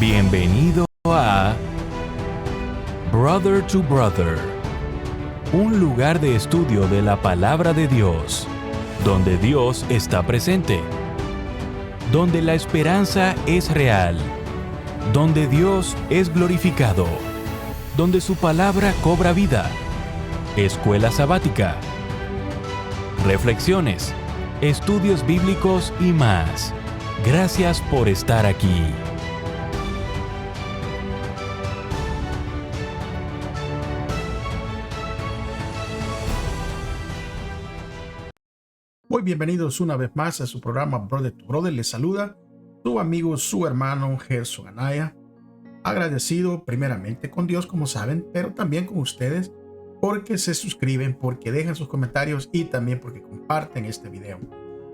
Bienvenido a Brother to Brother, un lugar de estudio de la palabra de Dios, donde Dios está presente, donde la esperanza es real, donde Dios es glorificado, donde su palabra cobra vida. Escuela sabática, reflexiones, estudios bíblicos y más. Gracias por estar aquí. Muy bienvenidos una vez más a su programa Brother to Brother. Les saluda su amigo, su hermano Gerson Anaya. Agradecido primeramente con Dios, como saben, pero también con ustedes porque se suscriben, porque dejan sus comentarios y también porque comparten este video.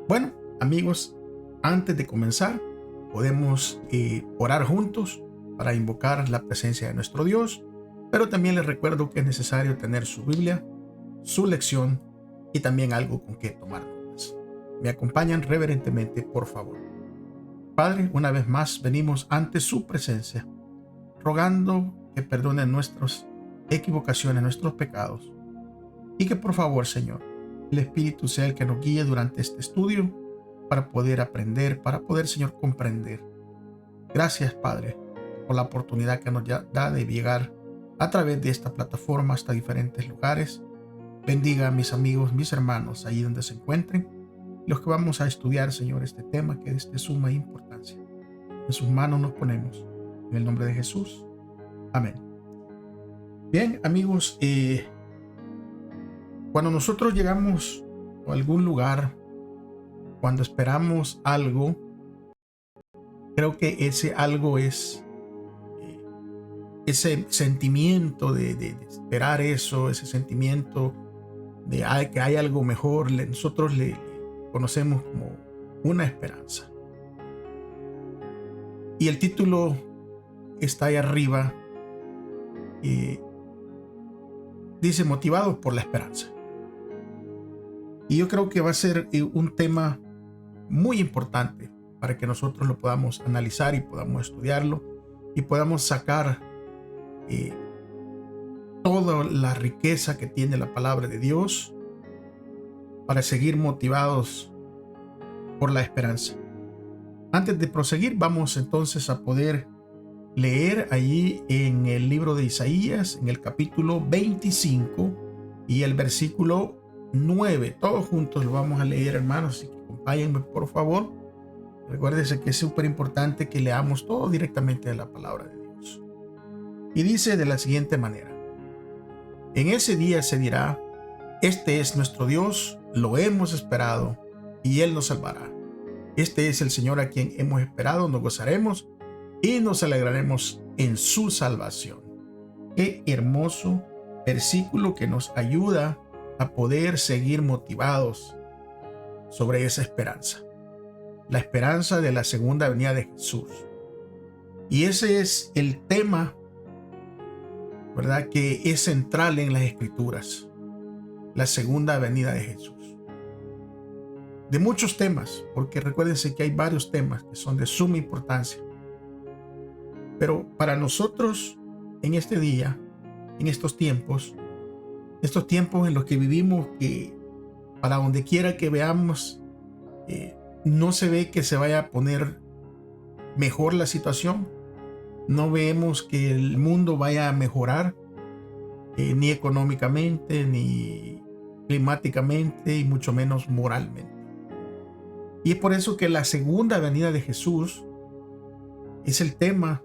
Bueno, amigos, antes de comenzar, podemos orar juntos para invocar la presencia de nuestro Dios, pero también les recuerdo que es necesario tener su Biblia, su lección y también algo con que tomar notas. Me acompañan reverentemente, por favor. Padre, una vez más venimos ante su presencia, rogando que perdone nuestras equivocaciones, nuestros pecados, y que por favor, Señor, el Espíritu sea el que nos guíe durante este estudio para poder aprender, para poder, Señor, comprender. Gracias, Padre, por la oportunidad que nos da de llegar a través de esta plataforma hasta diferentes lugares. Bendiga a mis amigos, mis hermanos, ahí donde se encuentren, los que vamos a estudiar, Señor, este tema que es de suma importancia. En sus manos nos ponemos, en el nombre de Jesús. Amén. Bien, amigos, cuando nosotros llegamos a algún lugar, cuando esperamos algo, creo que ese algo es ese sentimiento de esperar eso, ese sentimiento de que hay algo mejor, nosotros le conocemos como una esperanza. Y el título está ahí arriba, dice motivados por la esperanza. Y yo creo que va a ser un tema muy importante para que nosotros lo podamos analizar y podamos estudiarlo y podamos sacar toda la riqueza que tiene la palabra de Dios para seguir motivados por la esperanza. Antes de proseguir, vamos entonces a poder leer allí en el libro de Isaías, en el capítulo 25 y el versículo 9. Todos juntos lo vamos a leer, hermanos, así que acompáñenme, por favor. Recuérdense que es súper importante que leamos todo directamente de la palabra de Dios. Y dice de la siguiente manera: en ese día se dirá, este es nuestro Dios, lo hemos esperado, y Él nos salvará. Este es el Señor a quien hemos esperado, nos gozaremos y nos alegraremos en su salvación. Qué hermoso versículo que nos ayuda a poder seguir motivados sobre esa esperanza. La esperanza de la segunda venida de Jesús. Y ese es el tema, ¿verdad?, que es central en las Escrituras. La segunda venida de Jesús. De muchos temas, porque recuérdense que hay varios temas que son de suma importancia. Pero para nosotros en este día, en estos tiempos en los que vivimos, que para donde quiera que veamos, no se ve que se vaya a poner mejor la situación. No vemos que el mundo vaya a mejorar, ni económicamente, ni climáticamente, y mucho menos moralmente. Y es por eso que la segunda venida de Jesús es el tema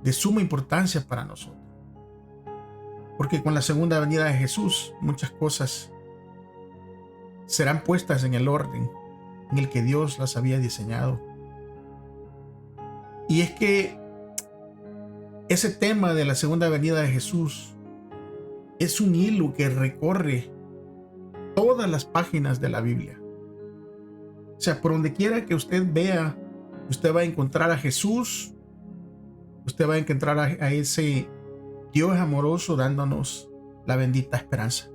de suma importancia para nosotros. Porque con la segunda venida de Jesús, muchas cosas serán puestas en el orden en el que Dios las había diseñado. Y es que ese tema de la segunda venida de Jesús es un hilo que recorre todas las páginas de la Biblia. O sea, por donde quiera que usted vea, usted va a encontrar a Jesús, usted va a encontrar a ese Dios amoroso dándonos la bendita esperanza.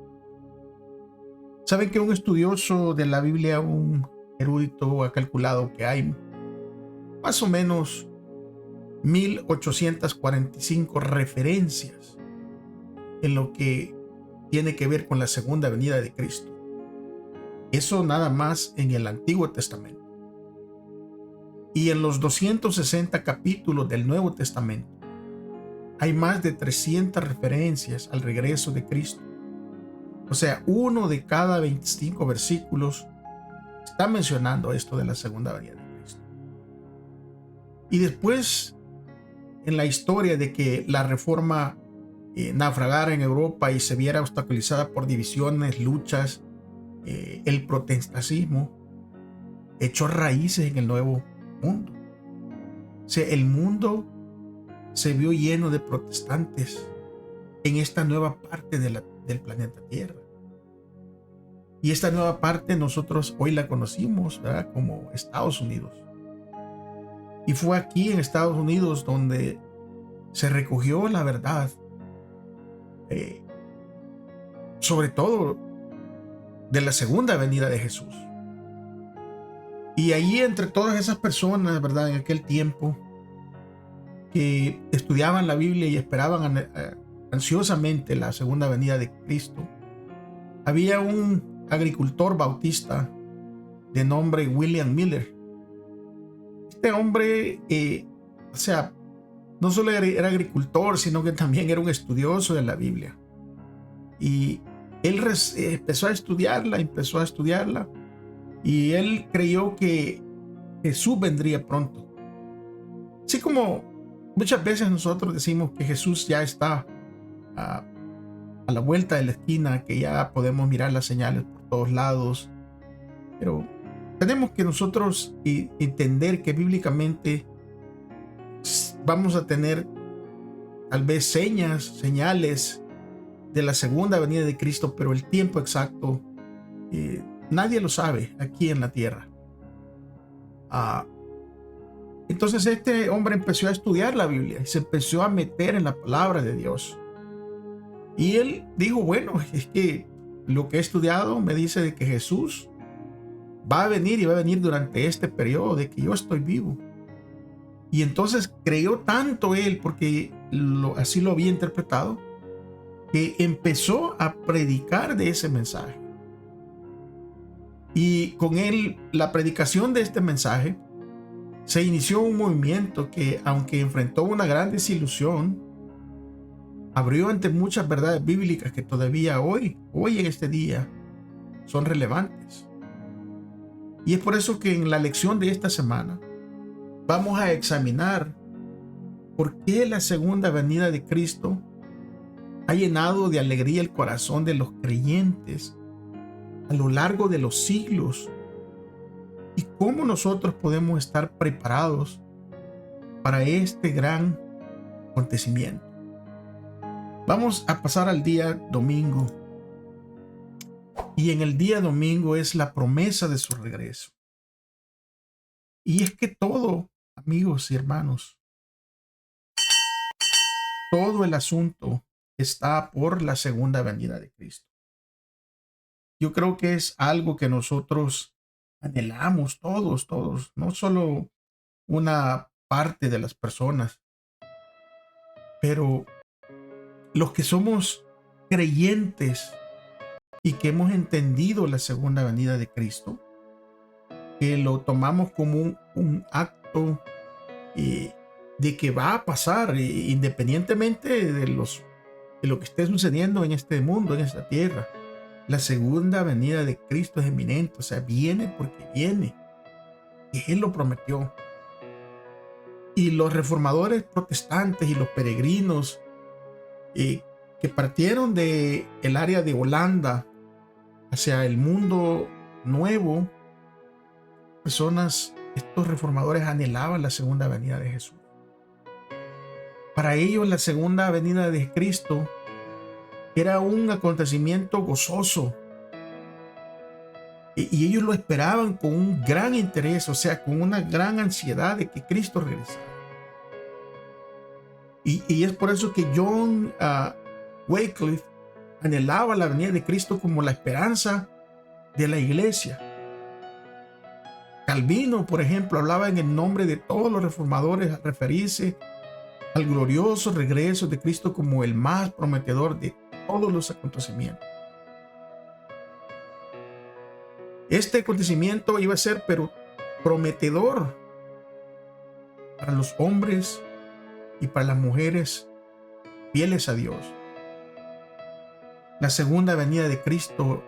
¿Saben que un estudioso de la Biblia, un erudito, ha calculado que hay más o menos 1845 referencias en lo que tiene que ver con la segunda venida de Cristo. Eso nada más en el Antiguo Testamento. Y en los 260 capítulos del Nuevo Testamento hay más de 300 referencias al regreso de Cristo. O sea, uno de cada 25 versículos está mencionando esto de la segunda venida de Cristo. Y después, en la historia de que la reforma naufragara en Europa y se viera obstaculizada por divisiones, luchas, el protestantismo echó raíces en el Nuevo Mundo. O sea, el mundo se vio lleno de protestantes en esta nueva parte del planeta Tierra. Y esta nueva parte nosotros hoy la conocimos, ¿verdad?, como Estados Unidos. Y fue aquí en Estados Unidos donde se recogió la verdad, sobre todo de la segunda venida de Jesús. Y ahí entre todas esas personas, ¿verdad?, en aquel tiempo, que estudiaban la Biblia y esperaban ansiosamente la segunda venida de Cristo, había un agricultor bautista de nombre William Miller. Este hombre, no solo era agricultor, sino que también era un estudioso de la Biblia. Y él empezó a estudiarla, y él creyó que Jesús vendría pronto. Así como muchas veces nosotros decimos que Jesús ya está a la vuelta de la esquina, que ya podemos mirar las señales por todos lados, pero tenemos que nosotros entender que bíblicamente vamos a tener tal vez señales de la segunda venida de Cristo, pero el tiempo exacto nadie lo sabe aquí en la tierra. Entonces este hombre empezó a estudiar la Biblia y se empezó a meter en la palabra de Dios. Y él dijo, bueno, es que lo que he estudiado me dice de que Jesús va a venir y va a venir durante este periodo de que yo estoy vivo. Y entonces creyó tanto él, porque así lo había interpretado, que empezó a predicar de ese mensaje. Y con él, la predicación de este mensaje, se inició un movimiento que, aunque enfrentó una gran desilusión, abrió ante muchas verdades bíblicas que todavía hoy en este día, son relevantes. Y es por eso que en la lección de esta semana vamos a examinar por qué la segunda venida de Cristo ha llenado de alegría el corazón de los creyentes a lo largo de los siglos, y cómo nosotros podemos estar preparados para este gran acontecimiento. Vamos a pasar al día domingo, y en el día domingo es la promesa de su regreso. Y es que todo, amigos y hermanos, todo el asunto está por la segunda venida de Cristo. Yo creo que es algo que nosotros anhelamos todos, no solo una parte de las personas, pero los que somos creyentes y que hemos entendido la segunda venida de Cristo, que lo tomamos como un acto de que va a pasar independientemente de lo que esté sucediendo en este mundo, en esta tierra. La segunda venida de Cristo es eminente, o sea, viene porque viene, y Él lo prometió. Y los reformadores protestantes y los peregrinos que partieron del área de Holanda hacia el mundo nuevo, estos reformadores anhelaban la segunda venida de Jesús. Para ellos la segunda venida de Cristo era un acontecimiento gozoso, y ellos lo esperaban con un gran interés, o sea, con una gran ansiedad de que Cristo regresara. Y es por eso que John Wycliffe anhelaba la venida de Cristo como la esperanza de la iglesia. Calvino, por ejemplo, hablaba en el nombre de todos los reformadores al referirse al glorioso regreso de Cristo como el más prometedor de todos los acontecimientos. Este acontecimiento iba a ser prometedor para los hombres y para las mujeres fieles a Dios. La segunda venida de Cristo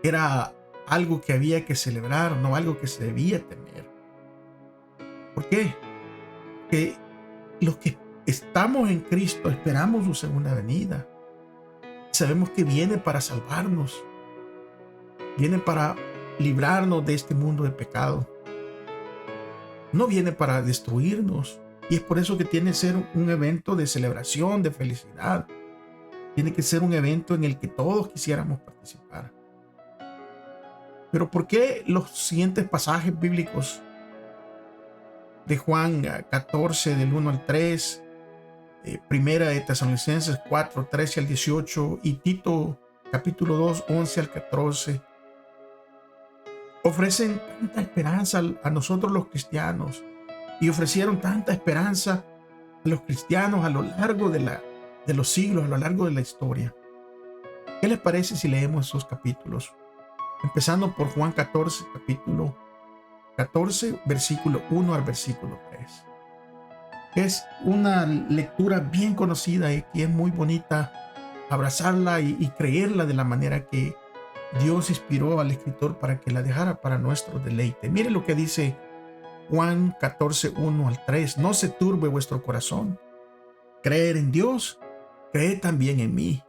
era algo que había que celebrar, no algo que se debía temer. ¿Por qué? Que los que estamos en Cristo esperamos su segunda venida. Sabemos que viene para salvarnos, viene para librarnos de este mundo de pecado. No viene para destruirnos. Y es por eso que tiene que ser un evento de celebración, de felicidad. Tiene que ser un evento en el que todos quisiéramos participar. Pero ¿por qué los siguientes pasajes bíblicos de Juan 14, del 1 al 3, Primera de Tesalonicenses 4, 13 al 18 y Tito capítulo 2, 11 al 14, ofrecen tanta esperanza a nosotros los cristianos y ofrecieron tanta esperanza a los cristianos a lo largo de los siglos, a lo largo de la historia? ¿Qué les parece si leemos esos capítulos? Empezando por Juan 14, capítulo 14, versículo 1 al versículo 3. Es una lectura bien conocida y que es muy bonita abrazarla y creerla de la manera que Dios inspiró al escritor para que la dejara para nuestro deleite. Mire lo que dice Juan 14, 1 al 3. No se turbe vuestro corazón. Creer en Dios, creed también en mí.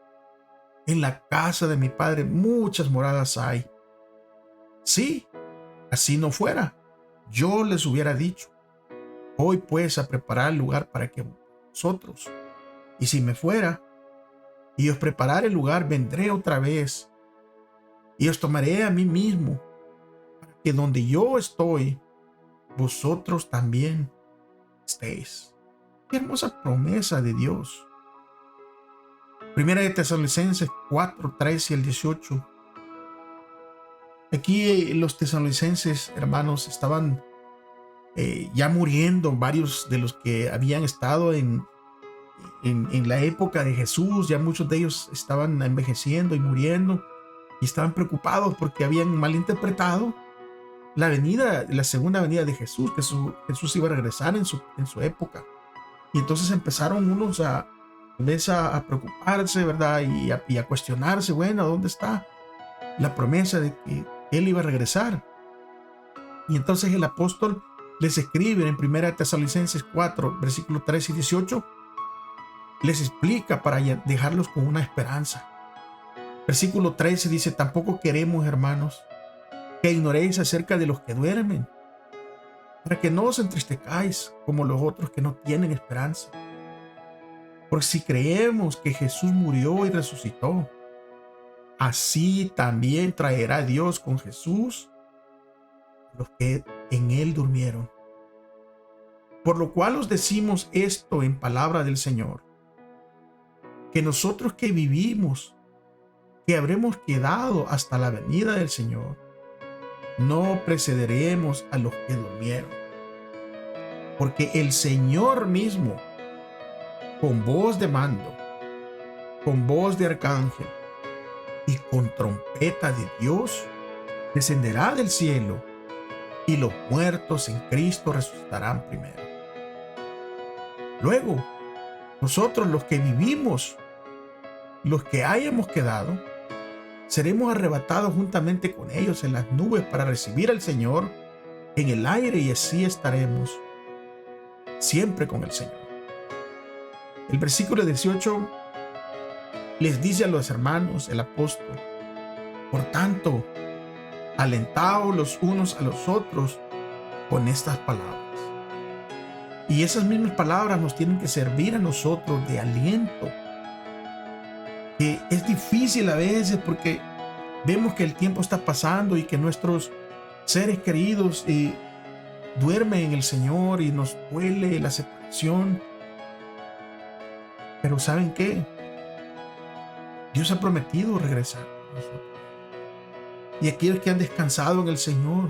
En la casa de mi Padre muchas moradas hay. Si así no fuera, yo les hubiera dicho, voy pues a preparar lugar para que vosotros. Y si me fuera y os preparare el lugar, vendré otra vez y os tomaré a mí mismo, para que donde yo estoy, vosotros también estéis. Qué hermosa promesa de Dios. Primera de Tesalonicenses 4, 13 al 18. Aquí los tesalonicenses, hermanos, estaban ya muriendo, varios de los que habían estado en la época de Jesús. Ya muchos de ellos estaban envejeciendo y muriendo y estaban preocupados porque habían malinterpretado la segunda venida de Jesús, que Jesús iba a regresar en su época. Y entonces empezaron unos a preocuparse, ¿verdad? Y a cuestionarse, bueno, ¿dónde está la promesa de que Él iba a regresar? Y entonces el apóstol les escribe en 1 Tesalonicenses 4, versículos 13 y 18, les explica para dejarlos con una esperanza. Versículo 13 dice, tampoco queremos, hermanos, que ignoréis acerca de los que duermen, para que no os entristezcáis como los otros que no tienen esperanza. Porque si creemos que Jesús murió y resucitó, así también traerá Dios con Jesús los que en él durmieron. Por lo cual os decimos esto en palabra del Señor, que nosotros que vivimos, que habremos quedado hasta la venida del Señor, no precederemos a los que durmieron. Porque el Señor mismo, con voz de mando, con voz de arcángel y con trompeta de Dios, descenderá del cielo, y los muertos en Cristo resucitarán primero. Luego, nosotros los que vivimos, los que hayamos quedado, seremos arrebatados juntamente con ellos en las nubes para recibir al Señor en el aire, y así estaremos siempre con el Señor. El versículo 18 les dice a los hermanos, el apóstol, por tanto, alentaos los unos a los otros con estas palabras. Y esas mismas palabras nos tienen que servir a nosotros de aliento. Que es difícil a veces porque vemos que el tiempo está pasando y que nuestros seres queridos duermen en el Señor y nos duele la separación. Pero ¿saben qué? Dios ha prometido regresar a nosotros. Y aquellos que han descansado en el Señor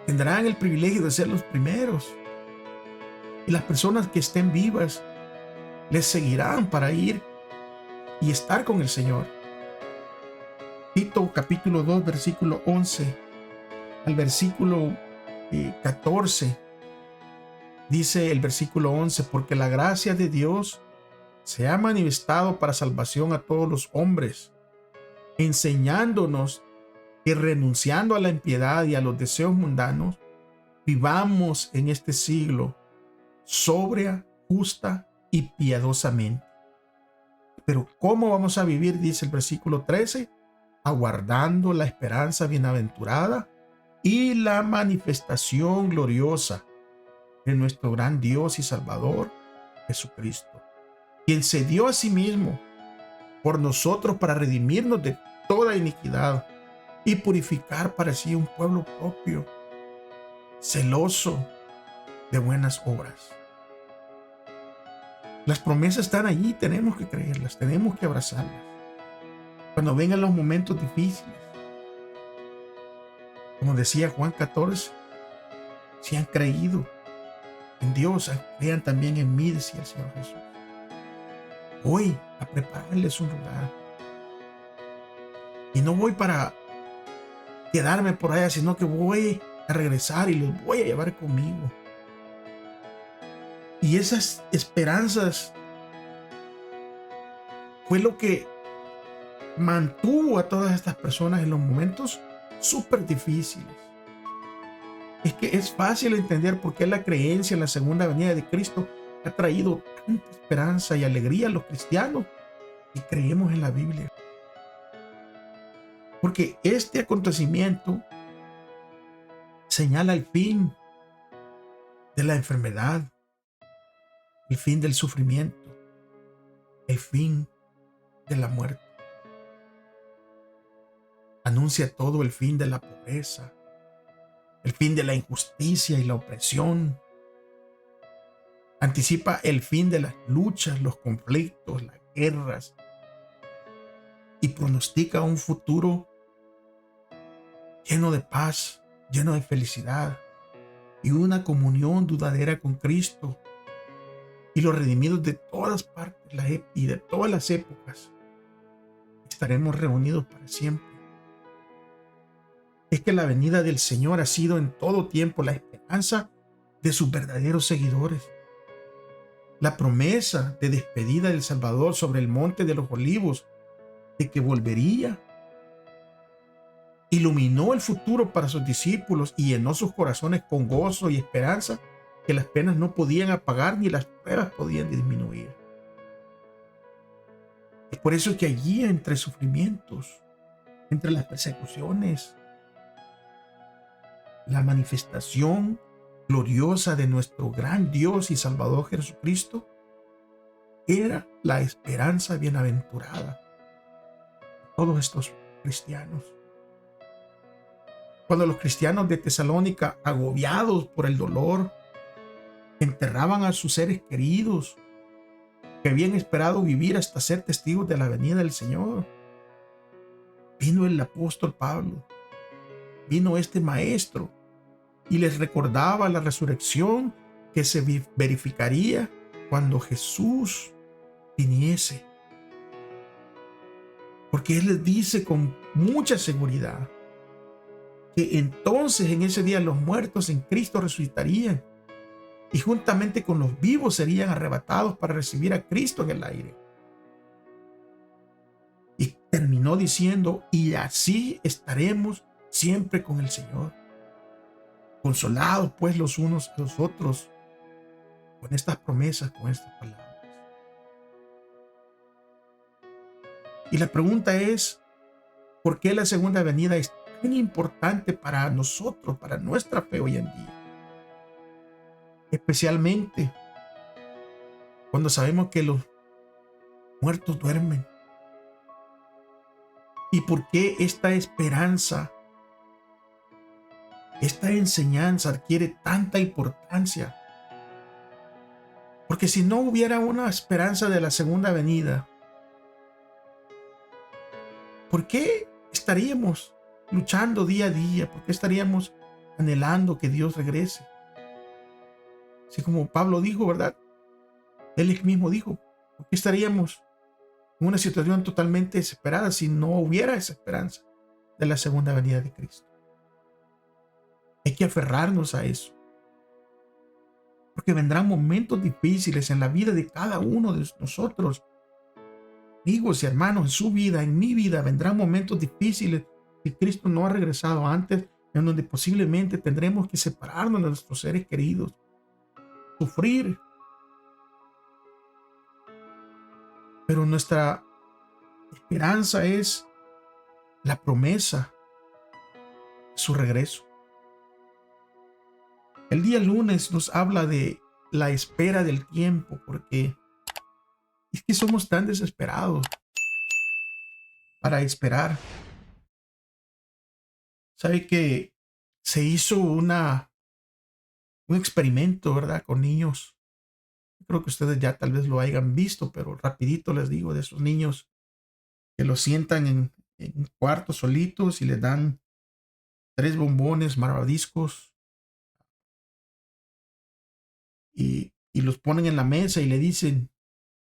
tendrán el privilegio de ser los primeros. Y las personas que estén vivas les seguirán para ir y estar con el Señor. Tito capítulo 2, versículo 11 al versículo 14. Dice el versículo 11, porque la gracia de Dios se ha manifestado para salvación a todos los hombres, enseñándonos que renunciando a la impiedad y a los deseos mundanos, vivamos en este siglo sobria, justa y piadosamente. Pero ¿cómo vamos a vivir? Dice el versículo 13, aguardando la esperanza bienaventurada y la manifestación gloriosa de nuestro gran Dios y Salvador, Jesucristo, quien se dio a sí mismo por nosotros para redimirnos de toda iniquidad y purificar para sí un pueblo propio, celoso de buenas obras. Las promesas están allí, tenemos que creerlas, tenemos que abrazarlas. Cuando vengan los momentos difíciles, como decía Juan 14, si han creído en Dios, crean también en mí, decía el Señor Jesús. Voy a prepararles un lugar. Y no voy para quedarme por allá, sino que voy a regresar y los voy a llevar conmigo. Y esas esperanzas fue lo que mantuvo a todas estas personas en los momentos súper difíciles. Es que es fácil entender por qué la creencia en la segunda venida de Cristo ha traído tanta esperanza y alegría a los cristianos que creemos en la Biblia. Porque este acontecimiento señala el fin de la enfermedad, el fin del sufrimiento, el fin de la muerte. Anuncia todo el fin de la pobreza, el fin de la injusticia y la opresión. Anticipa el fin de las luchas, los conflictos, las guerras, y pronostica un futuro lleno de paz, lleno de felicidad y una comunión duradera con Cristo y los redimidos de todas partes y de todas las épocas. Estaremos reunidos para siempre. Es que la venida del Señor ha sido en todo tiempo la esperanza de sus verdaderos seguidores. La promesa de despedida del Salvador sobre el monte de los Olivos, de que volvería, iluminó el futuro para sus discípulos y llenó sus corazones con gozo y esperanza que las penas no podían apagar ni las pruebas podían disminuir. Es por eso que allí, entre sufrimientos, entre las persecuciones, la manifestación gloriosa de nuestro gran Dios y Salvador Jesucristo era la esperanza bienaventurada de todos estos cristianos. Cuando los cristianos de Tesalónica, agobiados por el dolor, enterraban a sus seres queridos que habían esperado vivir hasta ser testigos de la venida del Señor, vino el apóstol Pablo, vino este maestro y les recordaba la resurrección que se verificaría cuando Jesús viniese. Porque Él les dice con mucha seguridad que entonces en ese día los muertos en Cristo resucitarían y juntamente con los vivos serían arrebatados para recibir a Cristo en el aire. Y terminó diciendo, y así estaremos siempre con el Señor. Consolados pues los unos a los otros con estas promesas, con estas palabras. Y la pregunta es, ¿por qué la segunda venida es tan importante para nosotros, para nuestra fe hoy en día? Especialmente cuando sabemos que los muertos duermen. ¿Y por qué esta esperanza, esta enseñanza adquiere tanta importancia? Porque si no hubiera una esperanza de la segunda venida, ¿por qué estaríamos luchando día a día? ¿Por qué estaríamos anhelando que Dios regrese. Así como Pablo dijo, ¿verdad? Él mismo dijo, ¿por qué estaríamos en una situación totalmente desesperada si no hubiera esa esperanza de la segunda venida de Cristo? Hay que aferrarnos a eso, porque vendrán momentos difíciles en la vida de cada uno de nosotros. Amigos y hermanos, en su vida, en mi vida, vendrán momentos difíciles si Cristo no ha regresado antes, en donde posiblemente tendremos que separarnos de nuestros seres queridos, sufrir, pero nuestra esperanza es la promesa de su regreso. El día lunes nos habla de la espera del tiempo, porque es que somos tan desesperados para esperar. Sabe que se hizo un experimento, ¿verdad? Con niños. Creo que ustedes ya tal vez lo hayan visto, pero rapidito les digo de esos niños que los sientan en un cuarto solitos y les dan 3 bombones malvaviscos y los ponen en la mesa y le dicen,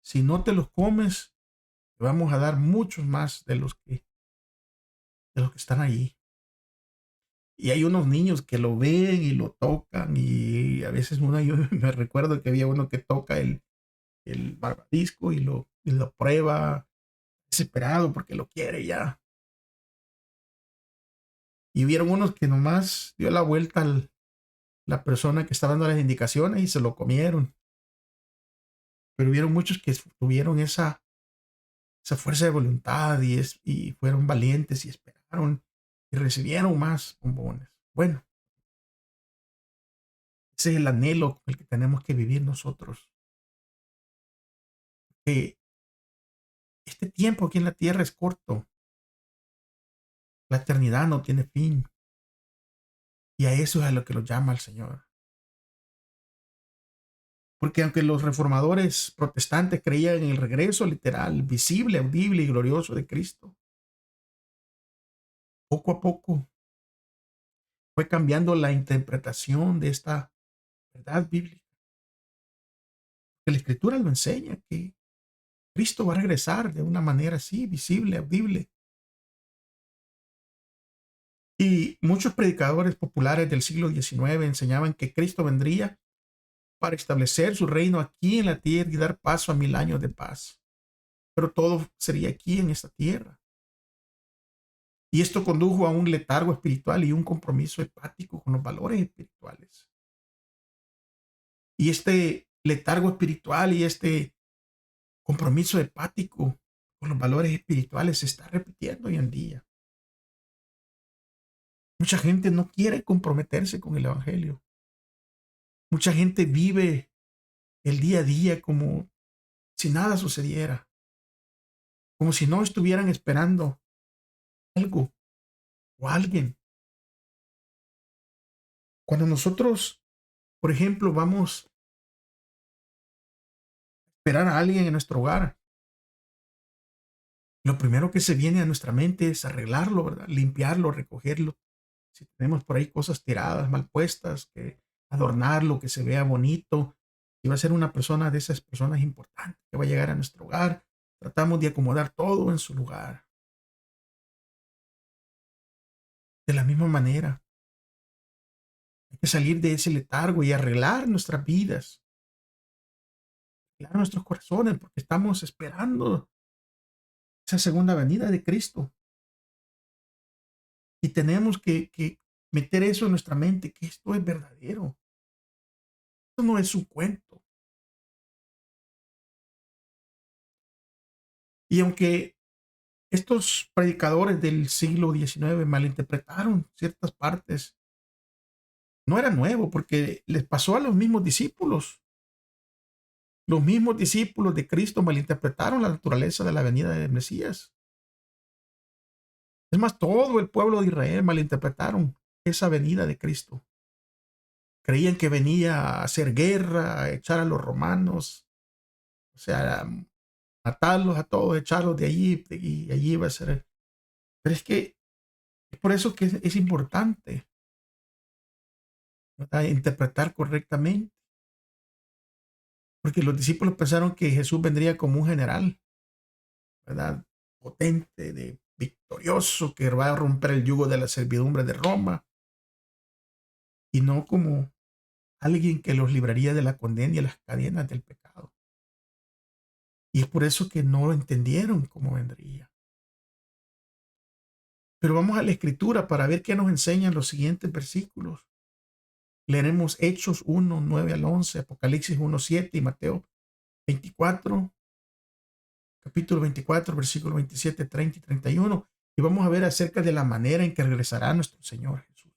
si no te los comes, te vamos a dar muchos más de los que están ahí. Y hay unos niños que lo ven y lo tocan y a veces yo me recuerdo que había uno que toca el barbadisco y lo prueba desesperado porque lo quiere ya. Y vieron unos que nomás dio la vuelta la persona que estaba dando las indicaciones y se lo comieron. Pero vieron muchos que tuvieron esa fuerza de voluntad y fueron valientes y esperaron y recibieron más bombones. Bueno, ese es el anhelo con el que tenemos que vivir nosotros. Que este tiempo aquí en la tierra es corto. La eternidad no tiene fin. Y a eso es a lo que lo llama el Señor. Porque aunque los reformadores protestantes creían en el regreso literal, visible, audible y glorioso de Cristo, poco a poco fue cambiando la interpretación de esta verdad bíblica. Que la Escritura lo enseña, que Cristo va a regresar de una manera así, visible, audible. Y muchos predicadores populares del siglo XIX enseñaban que Cristo vendría para establecer su reino aquí en la tierra y dar paso a 1000 años de paz. Pero todo sería aquí en esta tierra. Y esto condujo a un letargo espiritual y un compromiso hepático con los valores espirituales. Y este letargo espiritual y este compromiso hepático con los valores espirituales se está repitiendo hoy en día. Mucha gente no quiere comprometerse con el Evangelio. Mucha gente vive el día a día como si nada sucediera, como si no estuvieran esperando algo o alguien. Cuando nosotros, por ejemplo, vamos a esperar a alguien en nuestro hogar, lo primero que se viene a nuestra mente es arreglarlo, ¿verdad? Limpiarlo, recogerlo. Si tenemos por ahí cosas tiradas, mal puestas, que adornarlo, que se vea bonito. Si va a ser una persona de esas personas importantes que va a llegar a nuestro hogar, tratamos de acomodar todo en su lugar. De la misma manera, hay que salir de ese letargo y arreglar nuestras vidas, arreglar nuestros corazones, porque estamos esperando esa segunda venida de Cristo. Y tenemos que meter eso en nuestra mente, que esto es verdadero. Esto no es un cuento. Y aunque estos predicadores del siglo XIX malinterpretaron ciertas partes, no era nuevo, porque les pasó a los mismos discípulos. Los mismos discípulos de Cristo malinterpretaron la naturaleza de la venida del Mesías. Es más, todo el pueblo de Israel malinterpretaron esa venida de Cristo. Creían que venía a hacer guerra, a echar a los romanos, o sea, a matarlos a todos, echarlos de allí, y allí iba a ser. Pero es que es por eso que es importante ¿verdad? Interpretar correctamente, porque los discípulos pensaron que Jesús vendría como un general, ¿verdad? Potente, victorioso, que va a romper el yugo de la servidumbre de Roma, y no como alguien que los libraría de la condena y las cadenas del pecado. Y es por eso que no entendieron cómo vendría. Pero vamos a la escritura para ver qué nos enseñan los siguientes versículos. Leeremos Hechos 1, 9 al 11, Apocalipsis 1, 7 y Mateo 24, capítulo 24, versículo 27, 30 y 31. Y vamos a ver acerca de la manera en que regresará nuestro Señor Jesús.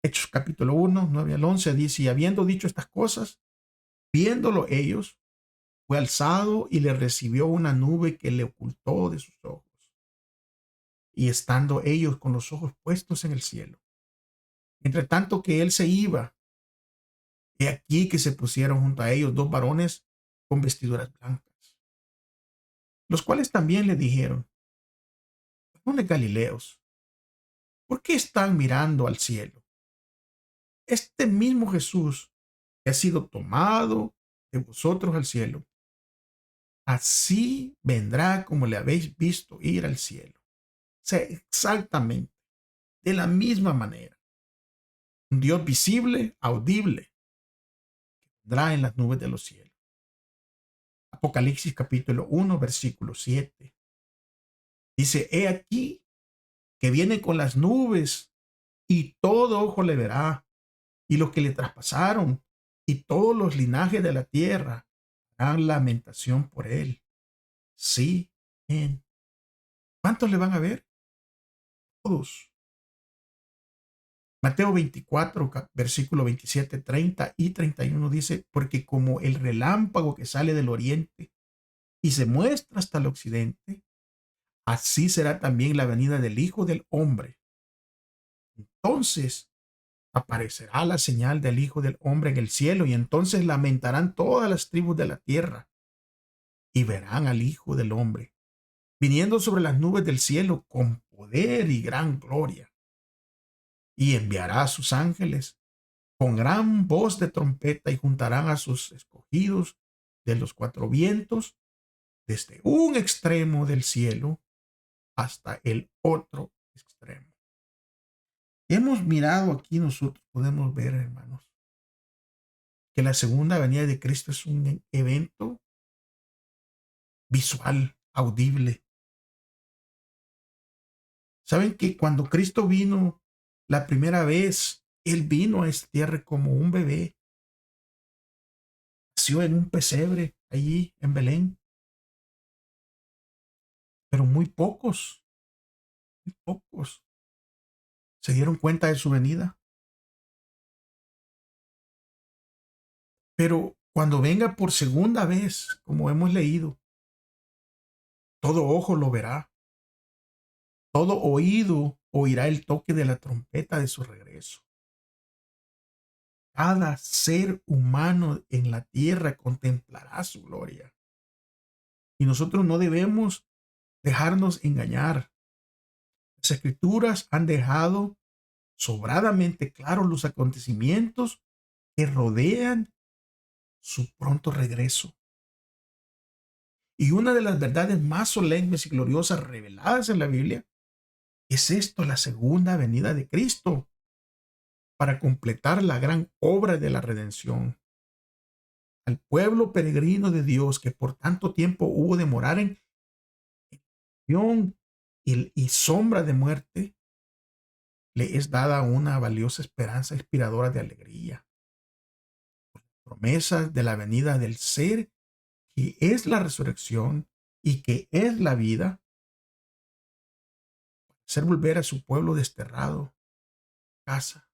Hechos capítulo 1, 9 al 11 dice, y habiendo dicho estas cosas, viéndolo ellos, fue alzado y le recibió una nube que le ocultó de sus ojos. Y estando ellos con los ojos puestos en el cielo, entre tanto que él se iba, he aquí que se pusieron junto a ellos dos varones con vestiduras blancas, los cuales también le dijeron, varones Galileos, ¿por qué están mirando al cielo? Este mismo Jesús que ha sido tomado de vosotros al cielo, así vendrá como le habéis visto ir al cielo. O sea, exactamente, de la misma manera. Un Dios visible, audible, vendrá en las nubes de los cielos. Apocalipsis capítulo 1, versículo 7. Dice, he aquí que viene con las nubes y todo ojo le verá, y los que le traspasaron y todos los linajes de la tierra harán lamentación por él. Sí, en. ¿Cuántos le van a ver? Todos. Mateo 24, versículo 27, 30 y 31 dice, porque como el relámpago que sale del oriente y se muestra hasta el occidente, así será también la venida del Hijo del Hombre. Entonces aparecerá la señal del Hijo del Hombre en el cielo, y entonces lamentarán todas las tribus de la tierra, y verán al Hijo del Hombre viniendo sobre las nubes del cielo con poder y gran gloria. Y enviará a sus ángeles con gran voz de trompeta, y juntarán a sus escogidos de los cuatro vientos, desde un extremo del cielo hasta el otro extremo. Hemos mirado aquí, nosotros podemos ver, hermanos, que la segunda venida de Cristo es un evento visual, audible. ¿Saben que cuando Cristo vino la primera vez, Él vino a esta tierra como un bebé? Nació en un pesebre allí en Belén. Pero muy pocos se dieron cuenta de su venida. Pero cuando venga por segunda vez, como hemos leído, todo ojo lo verá, todo oído oirá el toque de la trompeta de su regreso. Cada ser humano en la tierra contemplará su gloria. Y nosotros no debemos dejarnos engañar. Las escrituras han dejado sobradamente claros los acontecimientos que rodean su pronto regreso. Y una de las verdades más solemnes y gloriosas reveladas en la Biblia es esto, la segunda venida de Cristo, para completar la gran obra de la redención. Al pueblo peregrino de Dios que por tanto tiempo hubo de morar en y sombra de muerte, le es dada una valiosa esperanza inspiradora de alegría. Promesas de la venida del ser que es la resurrección y que es la vida, hacer volver a su pueblo desterrado casa.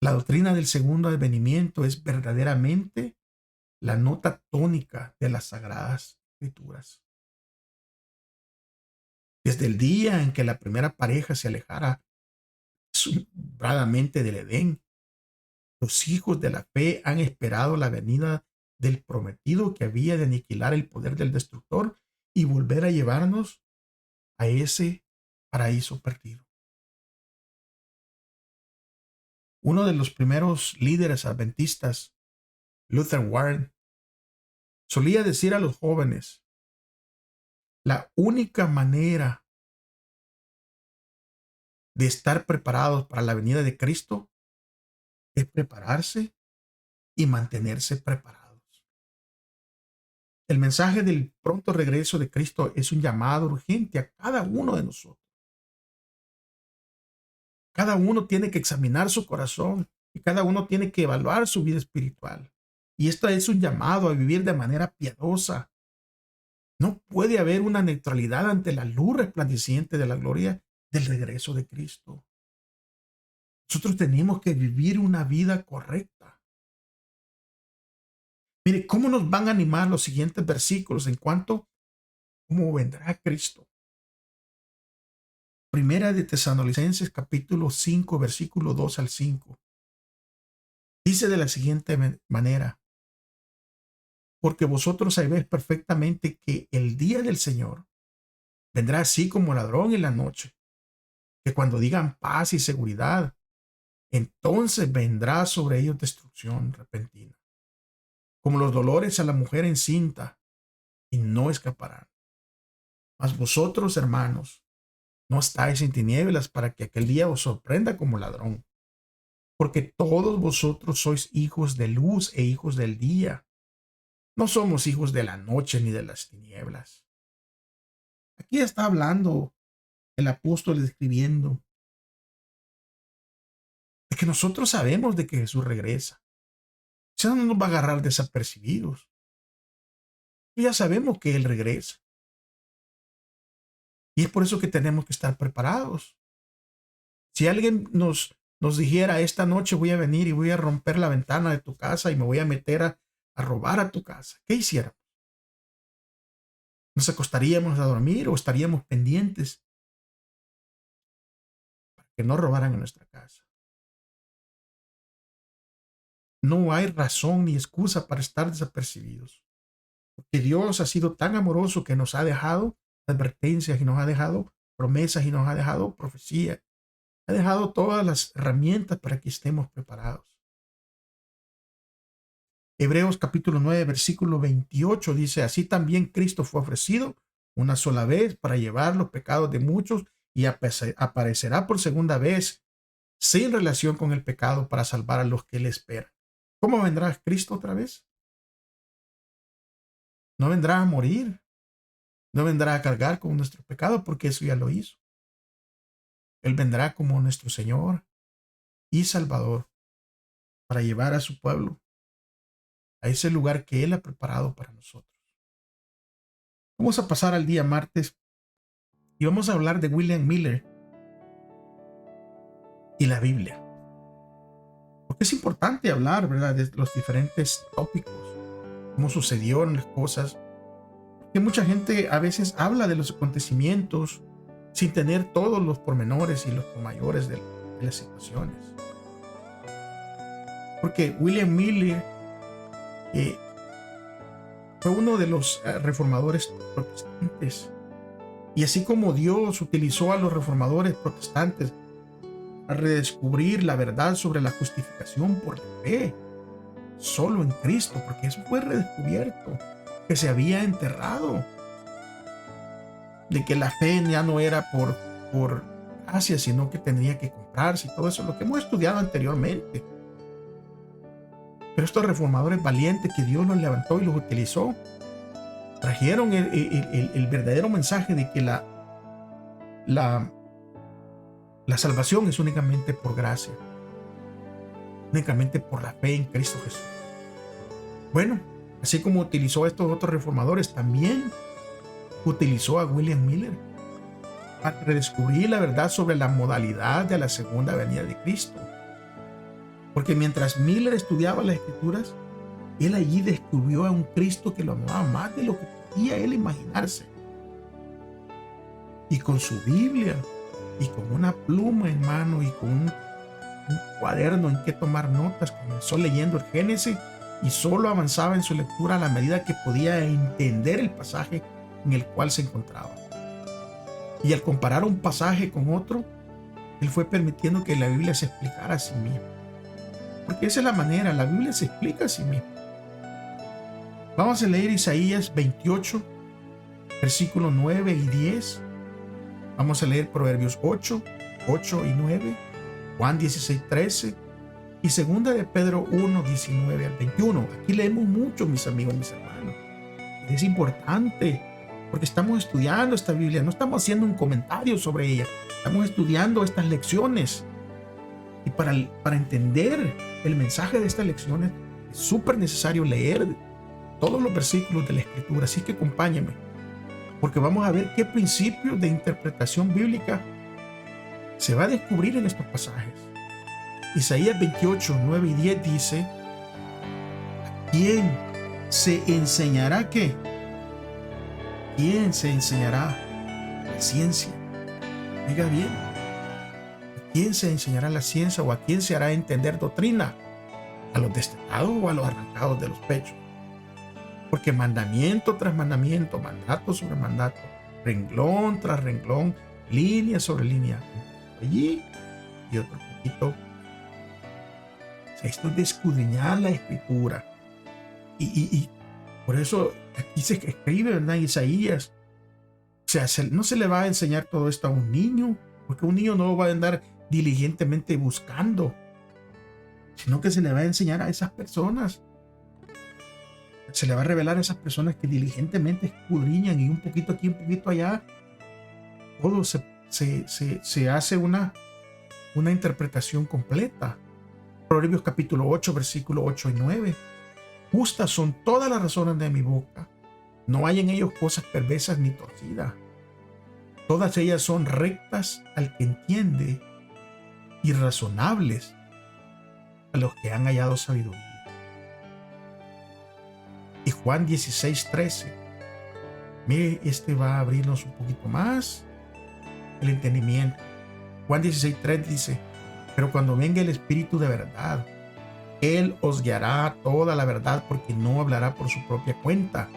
La doctrina del segundo advenimiento es verdaderamente la nota tónica de las sagradas escrituras. Desde el día en que la primera pareja se alejara sobradamente del Edén, los hijos de la fe han esperado la venida del prometido que había de aniquilar el poder del destructor y volver a llevarnos a ese paraíso perdido. Uno de los primeros líderes adventistas, Luther Warren, solía decir a los jóvenes: la única manera de estar preparados para la venida de Cristo es prepararse y mantenerse preparados. El mensaje del pronto regreso de Cristo es un llamado urgente a cada uno de nosotros. Cada uno tiene que examinar su corazón y cada uno tiene que evaluar su vida espiritual. Y esto es un llamado a vivir de manera piadosa. No puede haber una neutralidad ante la luz resplandeciente de la gloria del regreso de Cristo. Nosotros tenemos que vivir una vida correcta. Mire, ¿cómo nos van a animar los siguientes versículos en cuanto a cómo vendrá Cristo? Primera de Tesalonicenses capítulo 5, versículo 2 al 5. Dice de la siguiente manera: porque vosotros sabéis perfectamente que el día del Señor vendrá así como ladrón en la noche, que cuando digan paz y seguridad, entonces vendrá sobre ellos destrucción repentina, como los dolores a la mujer encinta, y no escaparán. Mas vosotros, hermanos, no estáis en tinieblas para que aquel día os sorprenda como ladrón, porque todos vosotros sois hijos de luz e hijos del día. No somos hijos de la noche ni de las tinieblas. Aquí está hablando el apóstol, escribiendo de que nosotros sabemos de que Jesús regresa. Eso no nos va a agarrar desapercibidos. Ya sabemos que Él regresa. Y es por eso que tenemos que estar preparados. Si alguien nos dijera: esta noche voy a venir y voy a romper la ventana de tu casa y me voy a meter a robar a tu casa, ¿qué hiciéramos? ¿Nos acostaríamos a dormir o estaríamos pendientes para que no robaran en nuestra casa? No hay razón ni excusa para estar desapercibidos, porque Dios ha sido tan amoroso que nos ha dejado advertencias y nos ha dejado promesas y nos ha dejado profecía. Ha dejado todas las herramientas para que estemos preparados. Hebreos capítulo 9, versículo 28 dice: así también Cristo fue ofrecido una sola vez para llevar los pecados de muchos y aparecerá por segunda vez sin relación con el pecado para salvar a los que le esperan. ¿Cómo vendrá Cristo otra vez? No vendrá a morir, no vendrá a cargar con nuestros pecados, porque eso ya lo hizo. Él vendrá como nuestro Señor y Salvador para llevar a su pueblo a ese lugar que Él ha preparado para nosotros. Vamos a pasar al día martes y vamos a hablar de William Miller y la Biblia. Porque es importante hablar, ¿verdad?, de los diferentes tópicos, cómo sucedieron las cosas. Que mucha gente a veces habla de los acontecimientos sin tener todos los pormenores y los mayores de las situaciones. Porque William Miller fue uno de los reformadores protestantes. Y así como Dios utilizó a los reformadores protestantes a redescubrir la verdad sobre la justificación por la fe, solo en Cristo, porque eso fue redescubierto, que se había enterrado, de que la fe ya no era por gracia, sino que tenía que comprarse y todo eso, lo que hemos estudiado anteriormente. Pero estos reformadores valientes que Dios los levantó y los utilizó, trajeron el verdadero mensaje de que la salvación es únicamente por gracia, únicamente por la fe en Cristo Jesús. Bueno, así como utilizó a estos otros reformadores, también utilizó a William Miller para redescubrir la verdad sobre la modalidad de la segunda venida de Cristo. Porque mientras Miller estudiaba las Escrituras, él allí descubrió a un Cristo que lo amaba más de lo que podía él imaginarse. Y con su Biblia, y con una pluma en mano, y con un cuaderno en que tomar notas, comenzó leyendo el Génesis y solo avanzaba en su lectura a la medida que podía entender el pasaje en el cual se encontraba. Y al comparar un pasaje con otro, él fue permitiendo que la Biblia se explicara a sí misma. porque esa es la manera, la Biblia se explica a sí misma. Vamos a leer Isaías 28, versículos 9 y 10. Vamos a leer Proverbios 8 y 9, Juan 16, 13 y segunda de Pedro 1, 19 al 21. Aquí leemos mucho, mis amigos, mis hermanos. Es importante porque estamos estudiando esta Biblia, no estamos haciendo un comentario sobre ella, estamos estudiando estas lecciones. Y para entender el mensaje de estas lecciones es súper necesario leer todos los versículos de la Escritura. Así que acompáñame, porque vamos a ver qué principios de interpretación bíblica se va a descubrir en estos pasajes. Isaías 28, 9 y 10 dice: ¿a quién se enseñará qué? ¿Quién se enseñará la ciencia? Diga bien. ¿A quién se enseñará la ciencia o a quién se hará entender doctrina? ¿A los destetados o a los arrancados de los pechos? Porque mandamiento tras mandamiento, mandato sobre mandato, renglón tras renglón, línea sobre línea, allí y otro poquito. O sea, esto es de escudriñar la Escritura. Y por eso aquí se escribe, ¿verdad? Isaías. O sea, no se le va a enseñar todo esto a un niño, porque un niño no lo va a andar diligentemente buscando, sino que se le va a enseñar a esas personas. Se le va a revelar a esas personas que diligentemente escudriñan, y un poquito aquí, un poquito allá, todo se hace una interpretación completa. Proverbios capítulo 8, versículos 8 y 9. Justas son todas las razones de mi boca. No hay en ellos cosas perversas ni torcidas. Todas ellas son rectas al que entiende y razonables a los que han hallado sabiduría. Y Juan 16, 13. Mire, va a abrirnos un poquito más el entendimiento. Juan 16, 3 dice: pero cuando venga el Espíritu de verdad, Él os guiará toda la verdad, porque no hablará por su propia cuenta,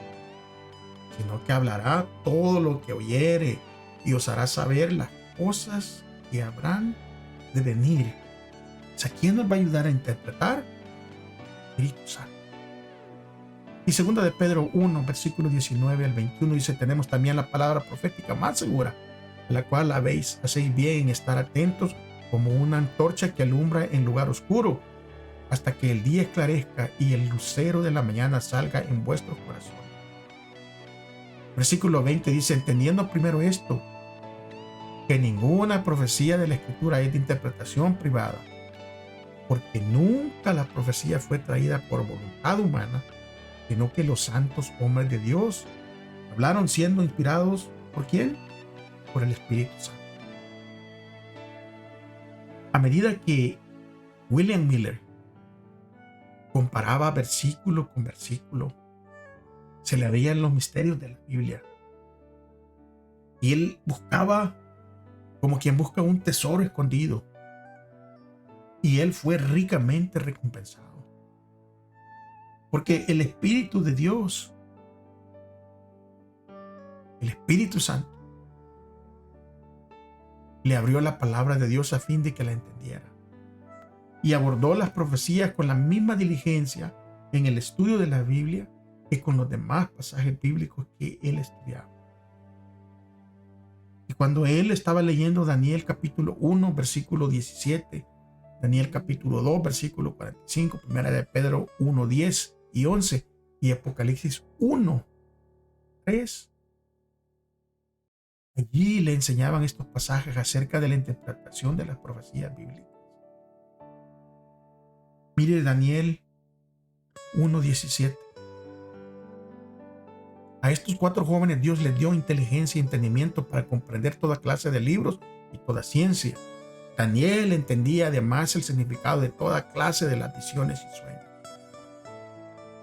sino que hablará todo lo que oyere y os hará saber las cosas que habrán de venir. O sea, ¿quién nos va a ayudar a interpretar? El Espíritu Santo. Y segunda de Pedro 1, versículo 19 al 21 dice: tenemos también la palabra profética más segura, a la cual hacéis bien en estar atentos, como una antorcha que alumbra en lugar oscuro, hasta que el día esclarezca y el lucero de la mañana salga en vuestros corazones. Versículo 20 dice: entendiendo primero esto, que ninguna profecía de la Escritura es de interpretación privada, porque nunca la profecía fue traída por voluntad humana, sino que los santos hombres de Dios hablaron siendo inspirados ¿por quién? Por el Espíritu Santo. A medida que William Miller comparaba versículo con versículo, se le veían los misterios de la Biblia. Y él buscaba como quien busca un tesoro escondido. Y él fue ricamente recompensado. Porque el Espíritu de Dios, el Espíritu Santo, le abrió la palabra de Dios a fin de que la entendiera. Y abordó las profecías con la misma diligencia en el estudio de la Biblia que con los demás pasajes bíblicos que él estudiaba. Y cuando él estaba leyendo Daniel capítulo 1, versículo 17, Daniel capítulo 2, versículo 45, primera de Pedro 1, 10 y 11, y Apocalipsis 1, 3, allí le enseñaban estos pasajes acerca de la interpretación de las profecías bíblicas. Mire Daniel 1:17. A estos 4 jóvenes Dios les dio inteligencia y entendimiento para comprender toda clase de libros y toda ciencia. Daniel entendía además el significado de toda clase de las visiones y sueños.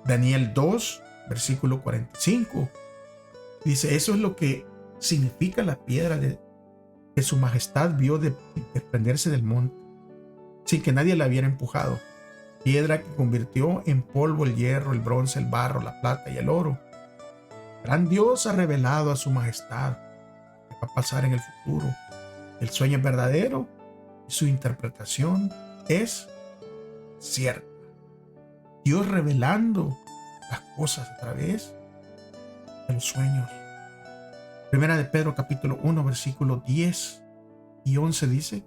Daniel 2, versículo 45, dice: eso es lo que significa la piedra que su majestad vio desprenderse del monte, sin que nadie la hubiera empujado. Piedra que convirtió en polvo el hierro, el bronce, el barro, la plata y el oro. Gran Dios ha revelado a su majestad que va a pasar en el futuro. El sueño es verdadero y su interpretación es cierta. Dios revelando las cosas a través de los sueños. Primera de Pedro capítulo 1 versículos 10 y 11 dice: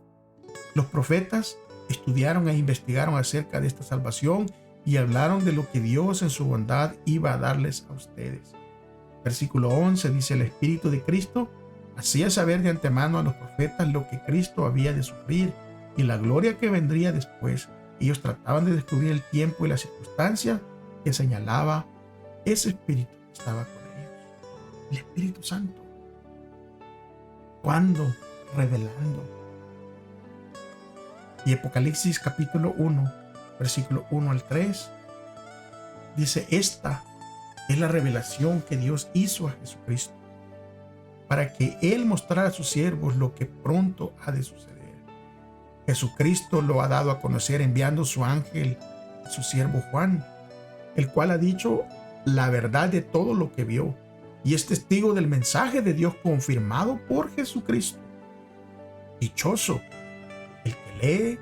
los profetas estudiaron e investigaron acerca de esta salvación y hablaron de lo que Dios en su bondad iba a darles a ustedes. Versículo 11 dice: el Espíritu de Cristo hacía saber de antemano a los profetas lo que Cristo había de sufrir y la gloria que vendría después. Ellos trataban de descubrir el tiempo y la circunstancia que señalaba ese Espíritu que estaba con ellos, el Espíritu Santo. ¿Cuándo? Revelando. Y Apocalipsis capítulo 1, versículo 1 al 3, dice: esta es la revelación que Dios hizo a Jesucristo, para que Él mostrara a sus siervos lo que pronto ha de suceder. Jesucristo lo ha dado a conocer enviando su ángel a su siervo Juan, el cual ha dicho la verdad de todo lo que vio y es testigo del mensaje de Dios confirmado por Jesucristo. Dichoso el que lee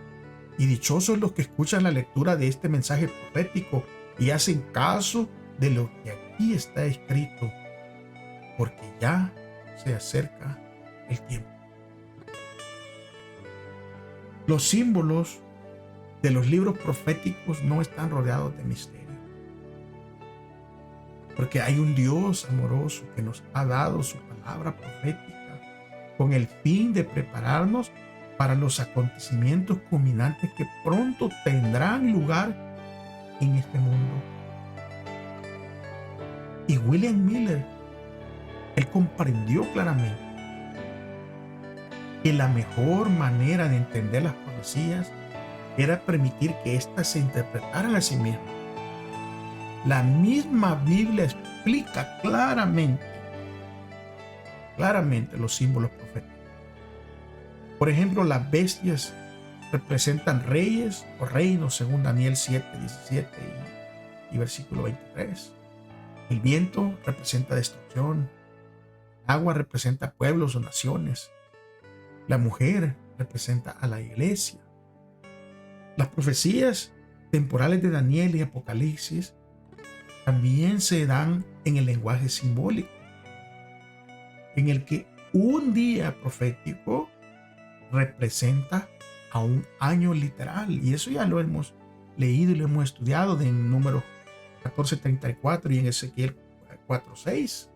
y dichosos los que escuchan la lectura de este mensaje profético y hacen caso de lo que aquí está escrito, porque ya se acerca el tiempo. Los símbolos de los libros proféticos no están rodeados de misterio, porque hay un Dios amoroso que nos ha dado su palabra profética con el fin de prepararnos para los acontecimientos culminantes que pronto tendrán lugar en este mundo. Y William Miller, él comprendió claramente que la mejor manera de entender las profecías era permitir que éstas se interpretaran a sí mismas. La misma Biblia explica claramente los símbolos proféticos. Por ejemplo, las bestias representan reyes o reinos, según Daniel 7, 17 y versículo 23. El viento representa destrucción. El agua representa pueblos o naciones. La mujer representa a la iglesia. Las profecías temporales de Daniel y Apocalipsis también se dan en el lenguaje simbólico, en el que un día profético representa a un año literal. Y eso ya lo hemos leído y lo hemos estudiado en Números 14:34 y en Ezequiel 4:6.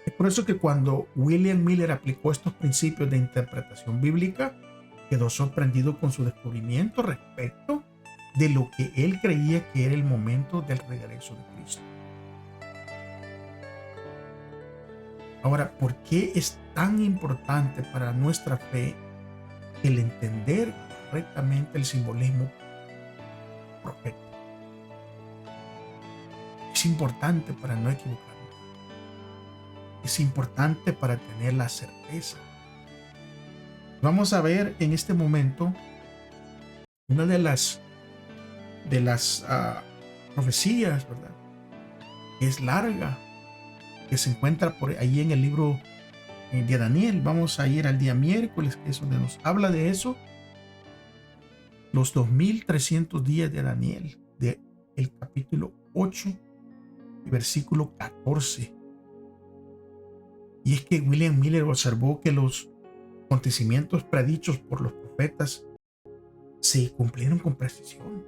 Es por eso que cuando William Miller aplicó estos principios de interpretación bíblica, quedó sorprendido con su descubrimiento respecto de lo que él creía que era el momento del regreso de Cristo. Ahora, ¿por qué es tan importante para nuestra fe el entender correctamente el simbolismo profético? Es importante para no equivocarnos. Es importante para tener la certeza. Vamos a ver en este momento una de las profecías, ¿verdad? Que es larga, que se encuentra por ahí en el libro de Daniel. Vamos a ir al día miércoles, que es donde nos habla de eso. Los 2300 días de Daniel, del capítulo 8 y versículo 14. Y es que William Miller observó que los acontecimientos predichos por los profetas se cumplieron con precisión.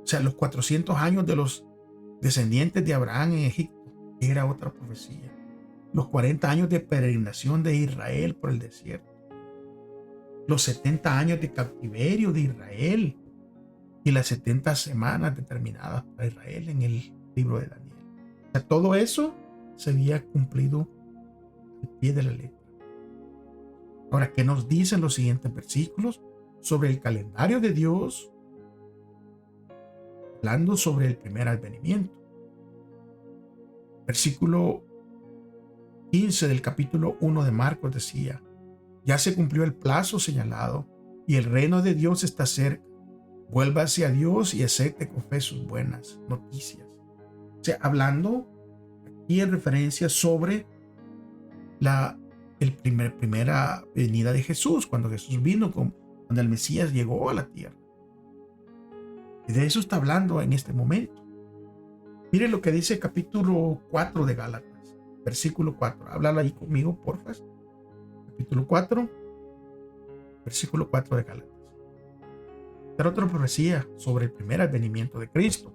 O sea, los 400 años de los descendientes de Abraham en Egipto era otra profecía. Los 40 años de peregrinación de Israel por el desierto. Los 70 años de cautiverio de Israel y las 70 semanas determinadas para Israel en el libro de Daniel. O sea, todo eso se había cumplido al pie de la letra. Ahora, ¿qué nos dicen los siguientes versículos sobre el calendario de Dios? Hablando sobre el primer advenimiento. Versículo 15 del capítulo 1 de Marcos decía: ya se cumplió el plazo señalado y el reino de Dios está cerca. Vuélvase a Dios y acepte con fe sus buenas noticias. O sea, hablando aquí en referencia sobre la primera venida de Jesús, cuando Jesús vino, cuando el Mesías llegó a la tierra. Y de eso está hablando en este momento. Mire lo que dice el capítulo 4 de Gálatas, versículo 4. Háblalo ahí conmigo, porfa. Capítulo 4, versículo 4 de Gálatas. Era otra profecía sobre el primer advenimiento de Cristo.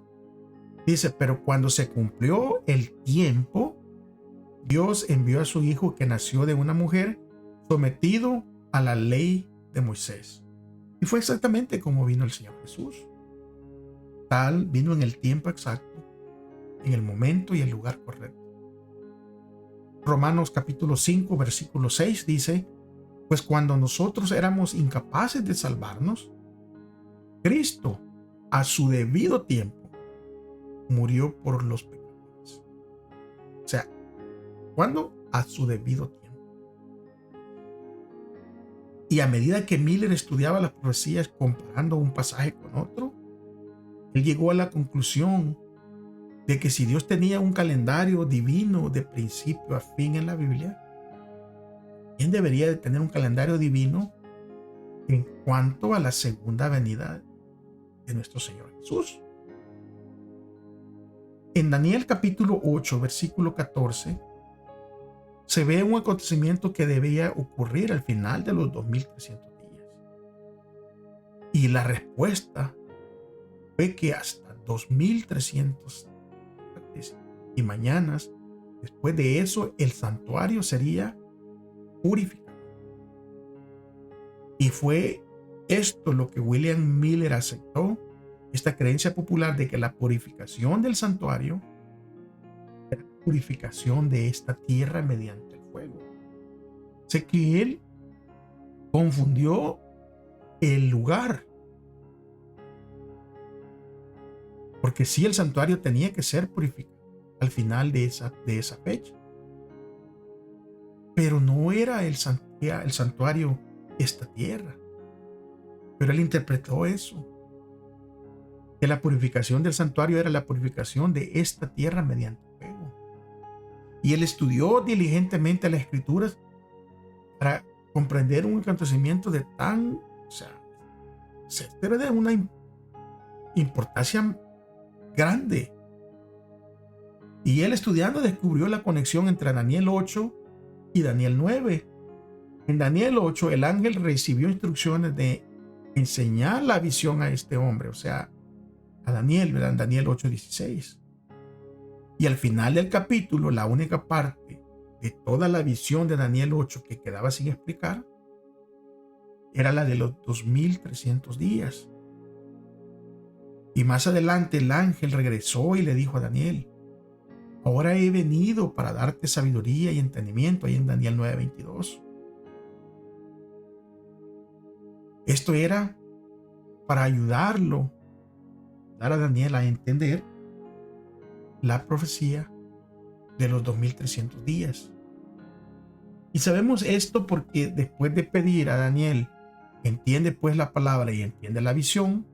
Dice, pero cuando se cumplió el tiempo, Dios envió a su Hijo que nació de una mujer sometido a la ley de Moisés. Y fue exactamente como vino el Señor Jesús. Tal vino en el tiempo exacto, en el momento y el lugar correcto. Romanos capítulo 5, versículo 6 dice, pues cuando nosotros éramos incapaces de salvarnos, Cristo, a su debido tiempo, murió por los pecadores. O sea, ¿cuándo? A su debido tiempo. Y a medida que Miller estudiaba las profecías comparando un pasaje con otro, él llegó a la conclusión de que si Dios tenía un calendario divino de principio a fin en la Biblia, ¿quién debería de tener un calendario divino en cuanto a la segunda venida de nuestro Señor Jesús? En Daniel capítulo 8, versículo 14, se ve un acontecimiento que debía ocurrir al final de los 2300 días. Y la respuesta fue que hasta 2300 y mañanas, después de eso, el santuario sería purificado. Y fue esto lo que William Miller aceptó, esta creencia popular de que la purificación del santuario era la purificación de esta tierra mediante el fuego. Sé que él confundió el lugar, porque sí, el santuario tenía que ser purificado al final de esa fecha, pero no era el santuario esta tierra. Pero él interpretó eso, que la purificación del santuario era la purificación de esta tierra mediante fuego. Y él estudió diligentemente las escrituras para comprender un acontecimiento de tan, de una importancia grande. Y él, estudiando, descubrió la conexión entre Daniel 8 y Daniel 9. En Daniel 8, el ángel recibió instrucciones de enseñar la visión a este hombre, o sea, a Daniel, ¿verdad? En Daniel 8:16. Y al final del capítulo, la única parte de toda la visión de Daniel 8 que quedaba sin explicar era la de los 2300 días. Y más adelante el ángel regresó y le dijo a Daniel, ahora he venido para darte sabiduría y entendimiento, ahí en Daniel 9:22. Esto era para ayudarlo, dar a Daniel a entender la profecía de los 2300 días. Y sabemos esto porque después de pedir a Daniel, entiende pues la palabra y entiende la visión,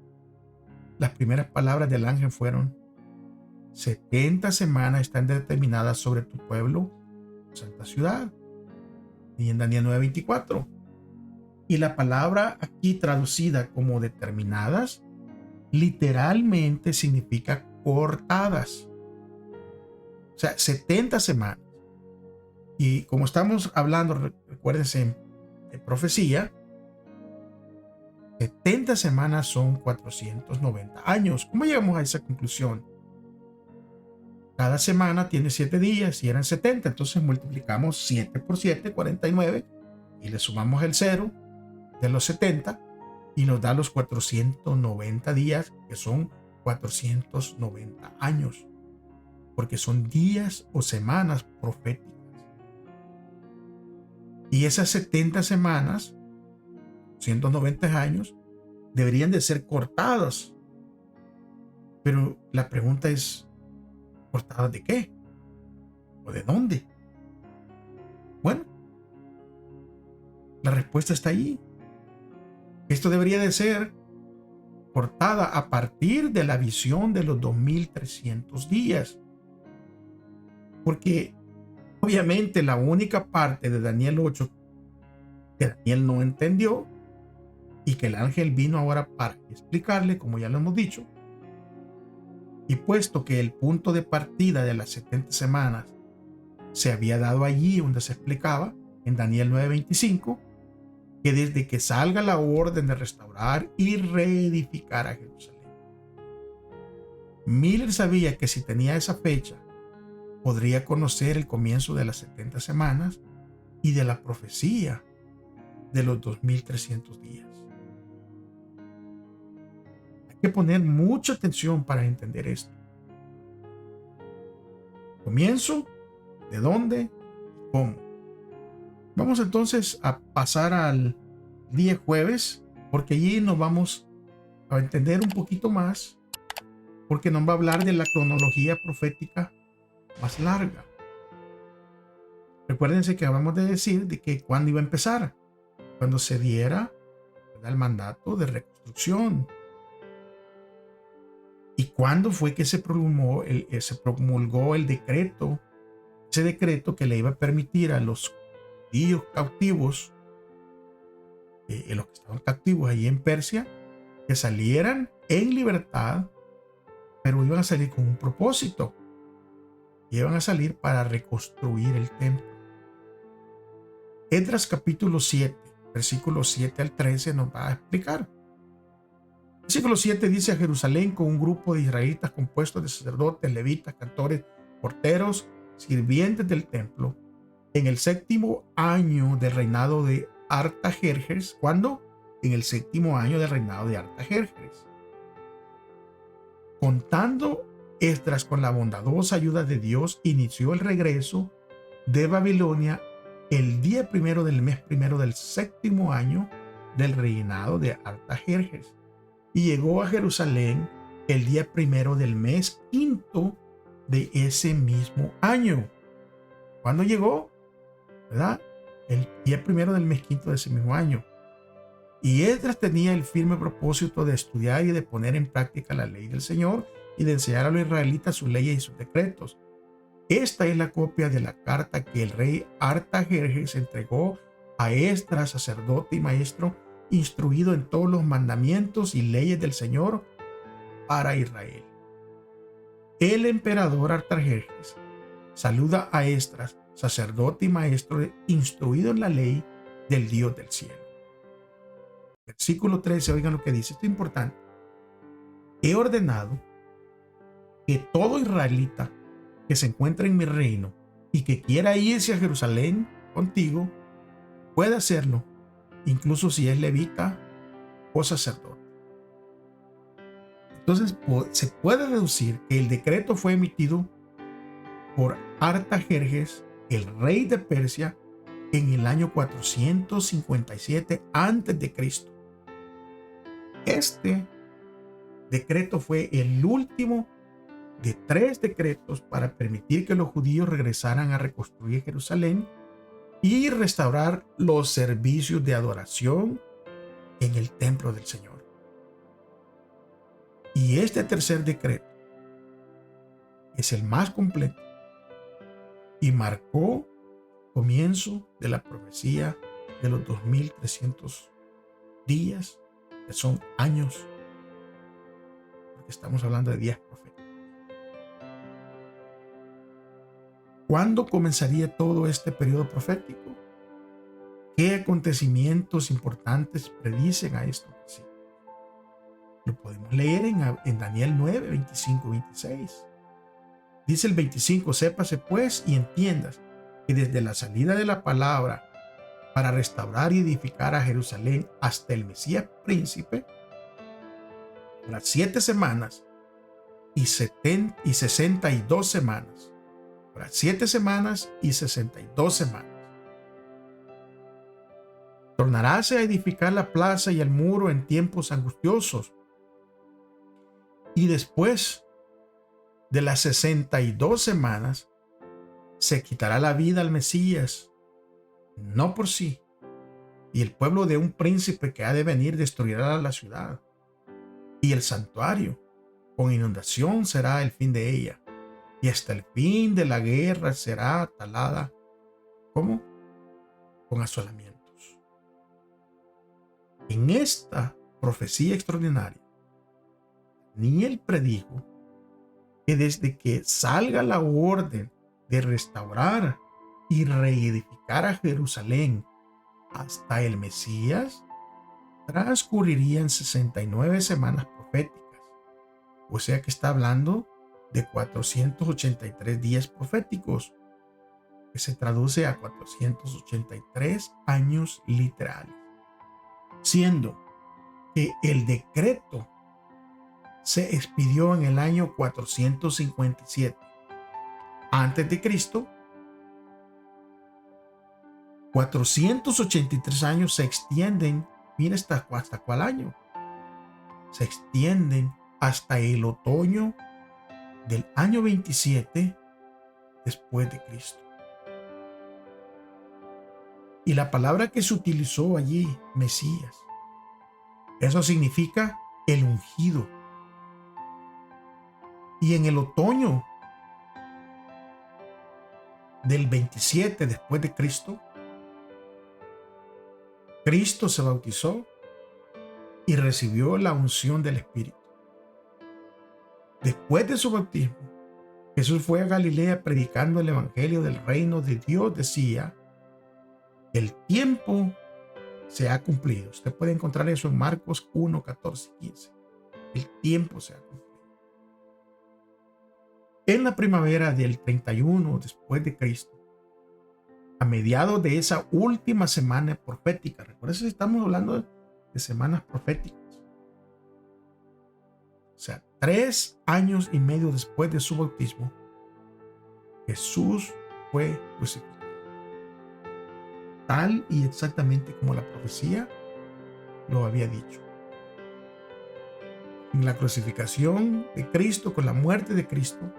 las primeras palabras del ángel fueron, 70 semanas están determinadas sobre tu pueblo, santa ciudad. Y en Daniel 9:24. Y la palabra aquí traducida como determinadas, literalmente significa cortadas. O sea, 70 semanas. Y como estamos hablando, recuérdense, de profecía, 70 semanas son 490 años. ¿Cómo llegamos a esa conclusión? Cada semana tiene 7 días y eran 70, entonces multiplicamos 7 por 7, 49, y le sumamos el 0 de los 70 y nos da los 490 días, que son 490 años, porque son días o semanas proféticas. Y esas 70 semanas, 190 años, deberían de ser cortadas. Pero la pregunta es, ¿cortadas de qué? ¿O de dónde? Bueno, la respuesta está ahí. Esto debería de ser cortada a partir de la visión de los 2300 días. Porque obviamente la única parte de Daniel 8 que Daniel no entendió y que el ángel vino ahora para explicarle, como ya lo hemos dicho, Y puesto que el punto de partida de las 70 semanas se había dado allí donde se explicaba en Daniel 9:25, que desde que salga la orden de restaurar y reedificar a Jerusalén. Miller sabía que si tenía esa fecha, podría conocer el comienzo de las 70 semanas y de la profecía de los 2300 días. Hay que poner mucha atención para entender esto. Comienzo, de dónde, cómo. Vamos entonces a pasar al día jueves, porque allí nos vamos a entender un poquito más, porque nos va a hablar de la cronología profética más larga. Recuérdense que acabamos de decir de que cuándo iba a empezar, cuando se diera el mandato de reconstrucción. ¿Y cuándo fue que se promulgó el decreto? Ese decreto que le iba a permitir a los judíos cautivos, los que estaban cautivos allí en Persia, que salieran en libertad, pero iban a salir con un propósito. Iban a salir para reconstruir el templo. Esdras capítulo 7, versículos 7 al 13 nos va a explicar. Versículo 7 dice: a Jerusalén con un grupo de israelitas compuesto de sacerdotes, levitas, cantores, porteros, sirvientes del templo, en el 7º año del reinado de Artajerjes. ¿Cuándo? En el 7º año del reinado de Artajerjes. Contando Esdras con la bondadosa ayuda de Dios, inició el regreso de Babilonia el día primero del mes primero del 7º año del reinado de Artajerjes, y llegó a Jerusalén el día primero del mes quinto de ese mismo año. ¿Cuándo llegó? ¿Verdad? El día primero del mes quinto de ese mismo año. Y Esdras tenía el firme propósito de estudiar y de poner en práctica la ley del Señor y de enseñar a los israelitas sus leyes y sus decretos. Esta es la copia de la carta que el rey Artajerjes entregó a Esdras, sacerdote y maestro, instruido en todos los mandamientos y leyes del Señor para Israel. El emperador Artajerjes saluda a Esdras, sacerdote y maestro, instruido en la ley del Dios del cielo. Versículo 13, oigan lo que dice, esto es importante. He ordenado que todo israelita que se encuentre en mi reino y que quiera irse a Jerusalén contigo, pueda hacerlo, incluso si es levita o sacerdote. Entonces se puede deducir que el decreto fue emitido por Artajerjes, el rey de Persia, en el año 457 a.C. Este decreto fue el último de 3 decretos para permitir que los judíos regresaran a reconstruir Jerusalén y restaurar los servicios de adoración en el templo del Señor. Y este tercer decreto es el más completo y marcó el comienzo de la profecía de los 2300 días, que son años, porque estamos hablando de días proféticos. ¿Cuándo comenzaría todo este periodo profético? ¿Qué acontecimientos importantes predicen a esto? Sí. Lo podemos leer en Daniel 9, 25, 26. Dice el 25: sépase pues y entiendas que desde la salida de la palabra para restaurar y edificar a Jerusalén hasta el Mesías príncipe, las 7 semanas y 62 semanas. Para 7 semanas y 62 semanas. Tornaráse a edificar la plaza y el muro en tiempos angustiosos. Y después de las 62 semanas, se quitará la vida al Mesías, no por sí, y el pueblo de un príncipe que ha de venir destruirá la ciudad, y el santuario, con inundación será el fin de ella. Y hasta el fin de la guerra será talada. ¿Cómo? Con asolamientos. En esta profecía extraordinaria, Daniel predijo que desde que salga la orden de restaurar y reedificar a Jerusalén hasta el Mesías, transcurrirían 69 semanas proféticas. O sea que está hablando de 483 días proféticos, que se traduce a 483 años literales. Siendo que el decreto se expidió en el año 457 antes de Cristo, 483 años se extienden, mira hasta cuál año, se extienden hasta el otoño del año 27 después de Cristo. Y la palabra que se utilizó allí, Mesías, eso significa el ungido. Y en el otoño del 27 después de Cristo, Cristo se bautizó y recibió la unción del Espíritu. Después de su bautismo, Jesús fue a Galilea predicando el evangelio del reino de Dios. Decía, el tiempo se ha cumplido. Usted puede encontrar eso en Marcos 1, 14 y 15. El tiempo se ha cumplido. En la primavera del 31 después de Cristo, a mediados de esa última semana profética, recuerden que estamos hablando de semanas proféticas, o sea, 3 años y medio después de su bautismo, Jesús fue crucificado. Tal y exactamente como la profecía lo había dicho. En la crucificación de Cristo, con la muerte de Cristo,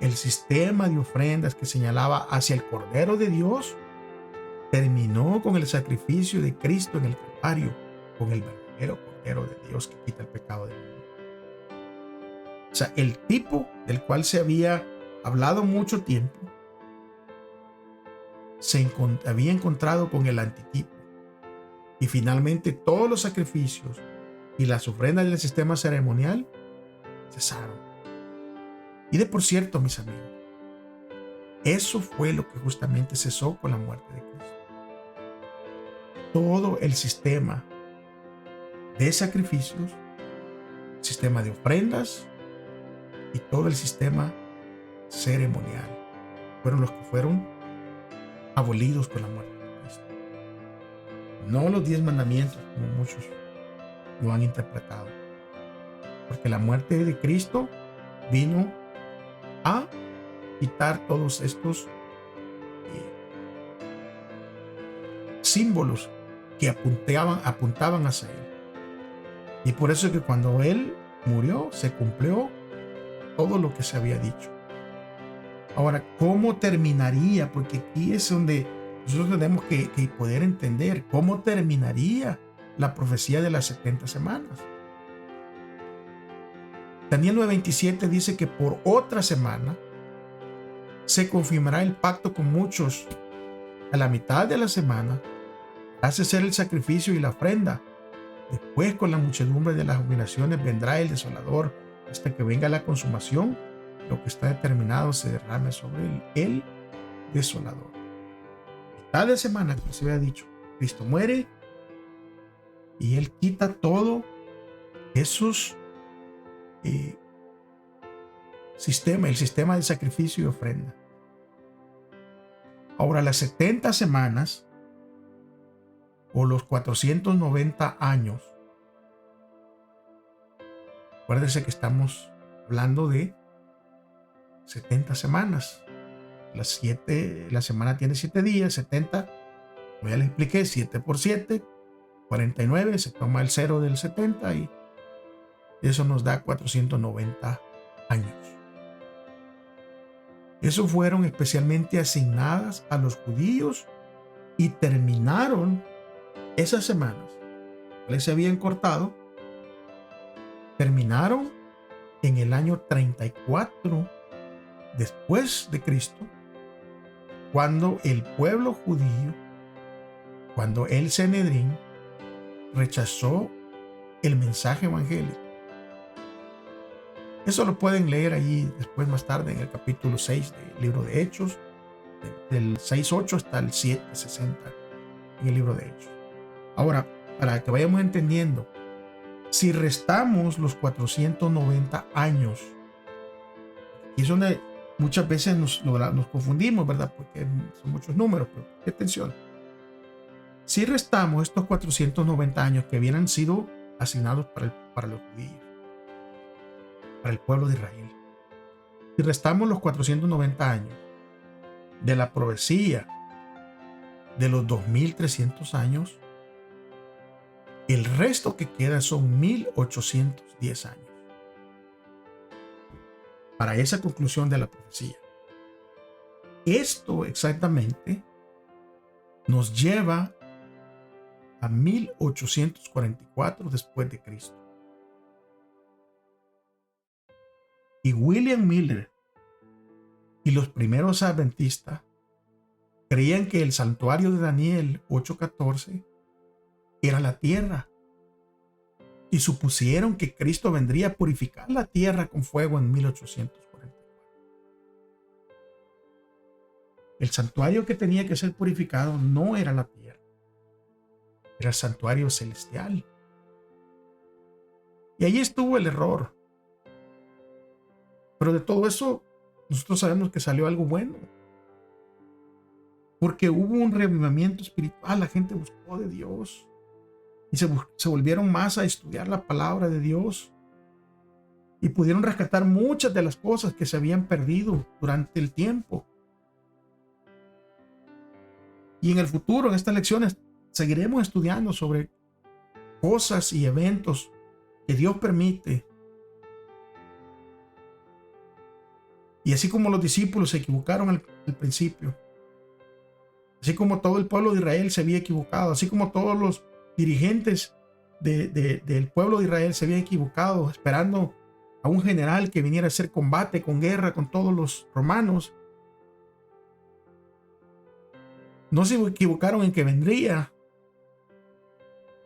el sistema de ofrendas que señalaba hacia el Cordero de Dios terminó con el sacrificio de Cristo en el Calvario, con el verdadero Cordero de Dios que quita el pecado del mundo. O sea, el tipo del cual se había hablado mucho tiempo se había encontrado con el antitipo. Y finalmente todos los sacrificios y las ofrendas del sistema ceremonial cesaron. Y de por cierto, mis amigos, eso fue lo que justamente cesó con la muerte de Cristo. Todo el sistema de sacrificios, el sistema de ofrendas y todo el sistema ceremonial fueron los que fueron abolidos con la muerte de Cristo. No los 10 mandamientos, como muchos lo han interpretado. Porque la muerte de Cristo vino a quitar todos estos símbolos que apuntaban hacia Él. Y por eso es que cuando Él murió, se cumplió todo lo que se había dicho. Ahora, ¿cómo terminaría? Porque aquí es donde nosotros tenemos que poder entender cómo terminaría la profecía de las 70 semanas. Daniel 9:27 dice que por otra semana se confirmará el pacto con muchos. A la mitad de la semana hace ser el sacrificio y la ofrenda. Después, con la muchedumbre de las abominaciones, vendrá el desolador hasta que venga la consumación. Lo que está determinado se derrame sobre el desolador. Mitad de semana, como se había dicho, Cristo muere y Él quita todo esos el sistema de sacrificio y ofrenda. Ahora, las 70 semanas o los 490 años, acuérdense que estamos hablando de 70 semanas. La semana tiene 7 días, 70, como ya les expliqué, 7 por 7, 49, se toma el 0 del 70 y eso nos da 490 años. Eso fueron especialmente asignadas a los judíos y terminaron esas semanas. Les habían cortado. Terminaron en el año 34 después de Cristo, cuando el pueblo judío, cuando el Sanedrín rechazó el mensaje evangélico. Eso lo pueden leer ahí después más tarde en el capítulo 6 del libro de Hechos, del 6:8 hasta el 7:60 en el libro de Hechos. Ahora, para que vayamos entendiendo, si restamos los 490 años, y es donde muchas veces nos confundimos, ¿verdad? Porque son muchos números, pero qué atención. Si restamos estos 490 años que habían sido asignados para los judíos, para el pueblo de Israel, si restamos los 490 años de la profecía de los 2300 años, el resto que queda son 1810 años para esa conclusión de la profecía. Esto exactamente nos lleva a 1844 después de Cristo. Y William Miller y los primeros adventistas creían que el santuario de Daniel 8:14 era la tierra, y supusieron que Cristo vendría a purificar la tierra con fuego en 1844. El santuario que tenía que ser purificado no era la tierra, era el santuario celestial. Y ahí estuvo el error. Pero de todo eso, nosotros sabemos que salió algo bueno. Porque hubo un revivimiento espiritual, la gente buscó de Dios. Y se volvieron más a estudiar la palabra de Dios. Y pudieron rescatar muchas de las cosas que se habían perdido durante el tiempo. Y en el futuro, en estas lecciones, seguiremos estudiando sobre cosas y eventos que Dios permite. Y así como los discípulos se equivocaron al principio, así como todo el pueblo de Israel se había equivocado, así como todos los dirigentes del pueblo de Israel se habían equivocado esperando a un general que viniera a hacer combate con guerra con todos los romanos. No se equivocaron en que vendría,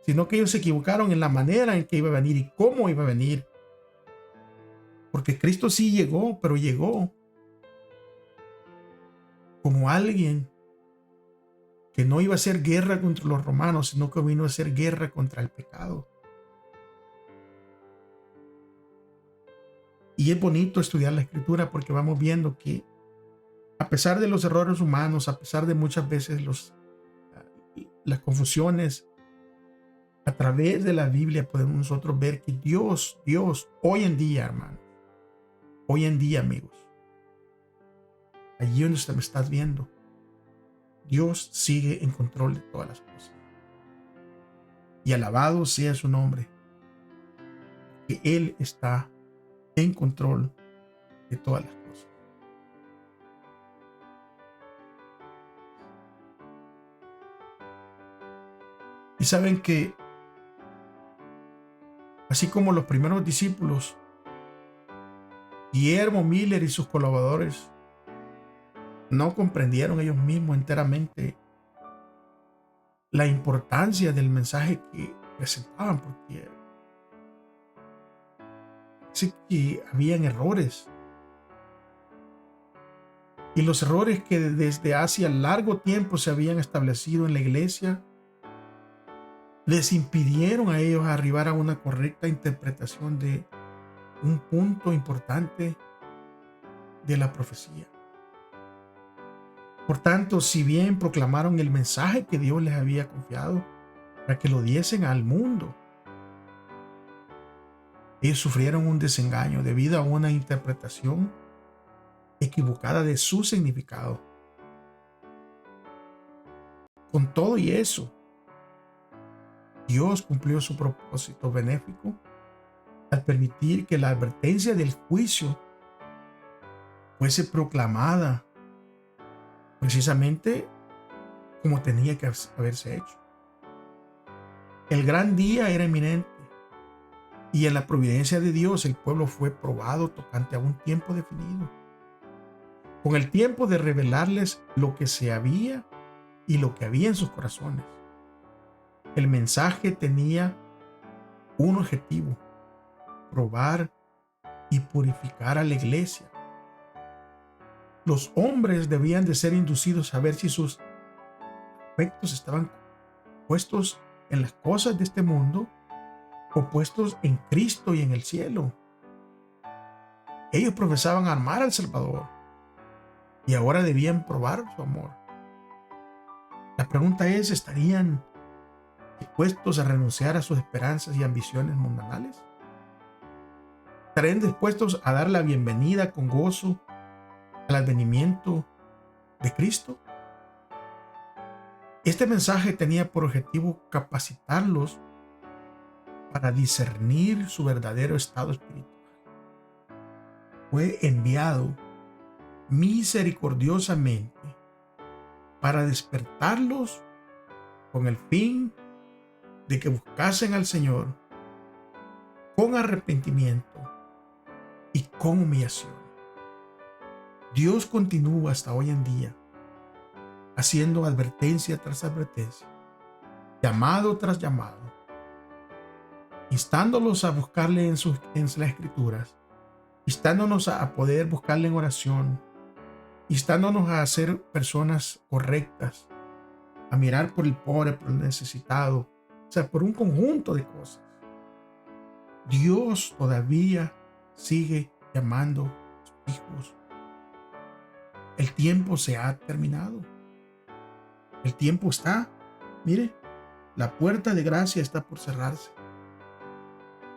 sino que ellos se equivocaron en la manera en que iba a venir y cómo iba a venir. Porque Cristo sí llegó, pero llegó como alguien que no iba a hacer guerra contra los romanos, sino que vino a hacer guerra contra el pecado. Y es bonito estudiar la Escritura porque vamos viendo que a pesar de los errores humanos, a pesar de muchas veces las confusiones, a través de la Biblia podemos nosotros ver que Dios, hoy en día, hermano, hoy en día, amigos, allí donde usted me está viendo, Dios sigue en control de todas las cosas. Y alabado sea su nombre, que Él está en control de todas las cosas. Y saben que, así como los primeros discípulos, Guillermo Miller y sus colaboradores no comprendieron ellos mismos enteramente la importancia del mensaje que presentaban, porque sí que habían errores. Y los errores que desde hace largo tiempo se habían establecido en la iglesia les impidieron a ellos arribar a una correcta interpretación de un punto importante de la profecía. Por tanto, si bien proclamaron el mensaje que Dios les había confiado para que lo diesen al mundo, ellos sufrieron un desengaño debido a una interpretación equivocada de su significado. Con todo y eso, Dios cumplió su propósito benéfico al permitir que la advertencia del juicio fuese proclamada precisamente como tenía que haberse hecho. El gran día era inminente y en la providencia de Dios el pueblo fue probado tocante a un tiempo definido, con el tiempo de revelarles lo que se había y lo que había en sus corazones. El mensaje tenía un objetivo: probar y purificar a la iglesia. Los hombres debían de ser inducidos a ver si sus afectos estaban puestos en las cosas de este mundo o puestos en Cristo y en el cielo. Ellos profesaban amar al Salvador y ahora debían probar su amor. La pregunta es, ¿estarían dispuestos a renunciar a sus esperanzas y ambiciones mundanales? ¿Estarían dispuestos a dar la bienvenida con gozo al advenimiento de Cristo? Este mensaje tenía por objetivo capacitarlos para discernir su verdadero estado espiritual. Fue enviado misericordiosamente para despertarlos con el fin de que buscasen al Señor con arrepentimiento y con humillación. Dios continúa hasta hoy en día haciendo advertencia tras advertencia, llamado tras llamado, instándolos a buscarle en las Escrituras, instándonos a poder buscarle en oración, instándonos a ser personas correctas, a mirar por el pobre, por el necesitado, o sea, por un conjunto de cosas. Dios todavía sigue llamando a sus hijos. El tiempo se ha terminado. El tiempo está, mire, la puerta de gracia está por cerrarse.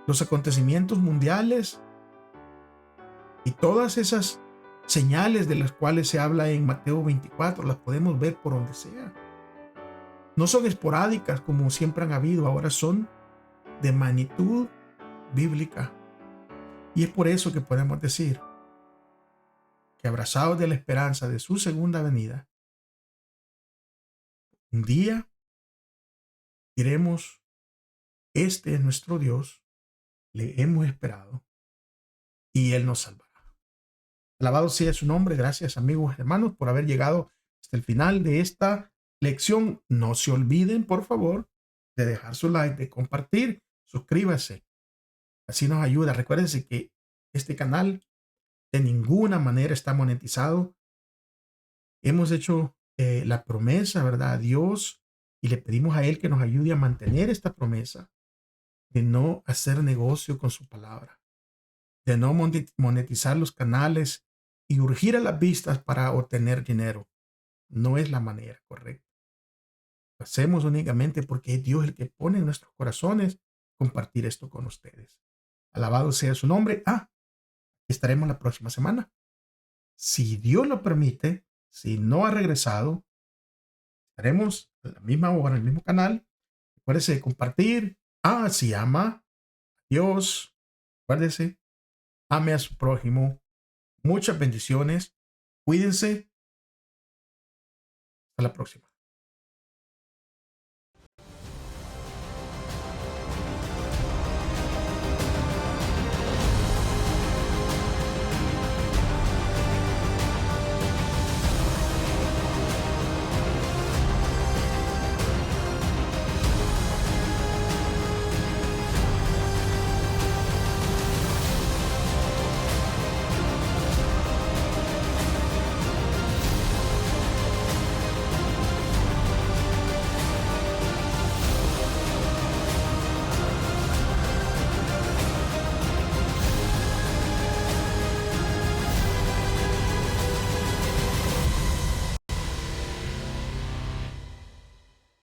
Los acontecimientos mundiales y todas esas señales de las cuales se habla en Mateo 24 las podemos ver por donde sea. No son esporádicas como siempre han habido, ahora son de magnitud bíblica. Y es por eso que podemos decir que abrazados de la esperanza de su segunda venida, un día diremos, este es nuestro Dios, le hemos esperado y Él nos salvará. Alabado sea su nombre. Gracias, amigos y hermanos, por haber llegado hasta el final de esta lección. No se olviden, por favor, de dejar su like, de compartir, suscríbase. Así nos ayuda. Recuérdense que este canal de ninguna manera está monetizado. Hemos hecho la promesa, ¿verdad?, a Dios, y le pedimos a Él que nos ayude a mantener esta promesa de no hacer negocio con su palabra, de no monetizar los canales y urgir a las vistas para obtener dinero. No es la manera correcta. Lo hacemos únicamente porque es Dios el que pone en nuestros corazones compartir esto con ustedes. Alabado sea su nombre. Estaremos la próxima semana. Si Dios lo permite, si no ha regresado, estaremos a la misma hora, en el mismo canal. Acuérdese de compartir. Si ama a Dios, acuérdese, ame a su prójimo. Muchas bendiciones. Cuídense. Hasta la próxima.